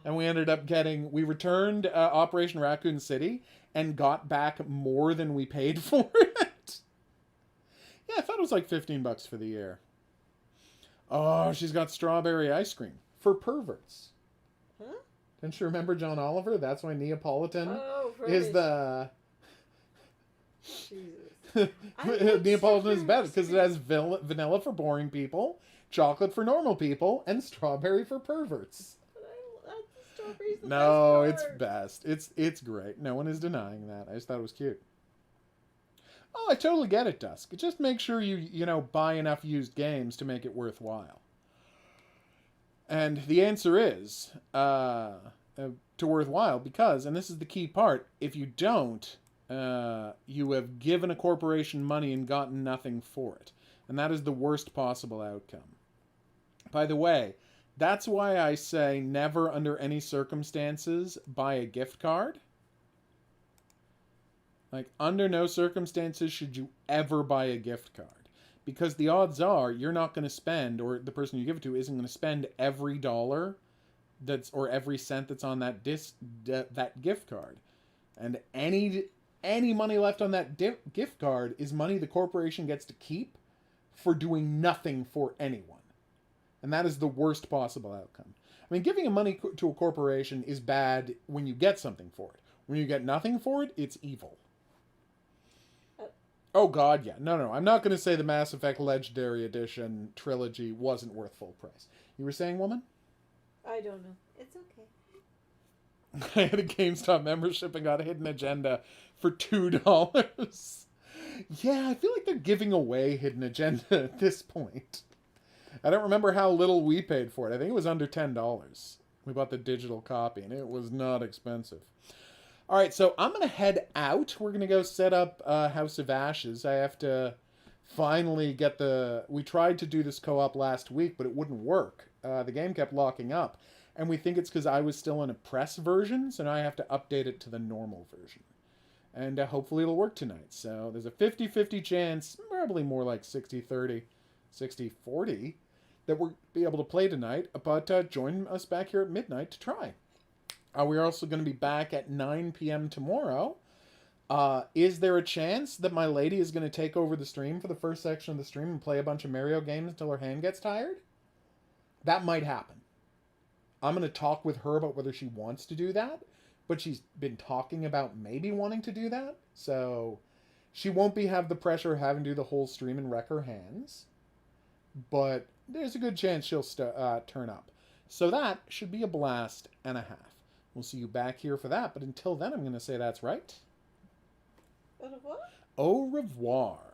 And we ended up we returned Operation Raccoon City and got back more than we paid for it. Yeah, I thought it was like $15 for the year. Oh, she's got strawberry ice cream for perverts. Huh? Didn't you remember John Oliver? That's why Neapolitan right. is the... Jesus. Neapolitan is better because it has vanilla for boring people, chocolate for normal people, and strawberry for perverts. No, it's best. It's great. No one is denying that. I just thought it was cute. Oh, I totally get it, Dusk. Just make sure you buy enough used games to make it worthwhile. And the answer is to worthwhile because, and this is the key part, if you don't, you have given a corporation money and gotten nothing for it. And that is the worst possible outcome. By the way, that's why I say never under any circumstances buy a gift card. Like, under no circumstances should you ever buy a gift card. Because the odds are you're not going to spend, or the person you give it to isn't going to spend every dollar or every cent that's on that gift card. And any money left on that gift card is money the corporation gets to keep for doing nothing for anyone. And that is the worst possible outcome. I mean, giving money to a corporation is bad when you get something for it. When you get nothing for it, it's evil. Oh god, yeah. No. I'm not going to say the Mass Effect Legendary Edition trilogy wasn't worth full price. You were saying, woman? I don't know. It's okay. I had a GameStop membership and got a Hidden Agenda for $2. Yeah, I feel like they're giving away Hidden Agenda at this point. I don't remember how little we paid for it. I think it was under $10. We bought the digital copy, and it was not expensive. All right, so I'm going to head out. We're going to go set up House of Ashes. I have to finally get we tried to do this co-op last week, but it wouldn't work. The game kept locking up. And we think it's because I was still in a press version, so now I have to update it to the normal version. And hopefully it'll work tonight. So there's a 50-50 chance, probably more like 60-30, 60-40, that we'll be able to play tonight. But join us back here at midnight to try. We're also going to be back at 9 p.m. tomorrow. Is there a chance that my lady is going to take over the stream for the first section of the stream and play a bunch of Mario games until her hand gets tired? That might happen. I'm going to talk with her about whether she wants to do that, but she's been talking about maybe wanting to do that, so she won't have the pressure of having to do the whole stream and wreck her hands, but there's a good chance she'll turn up. So that should be a blast and a half. We'll see you back here for that, but until then, I'm going to say that's right. Au revoir. Au revoir.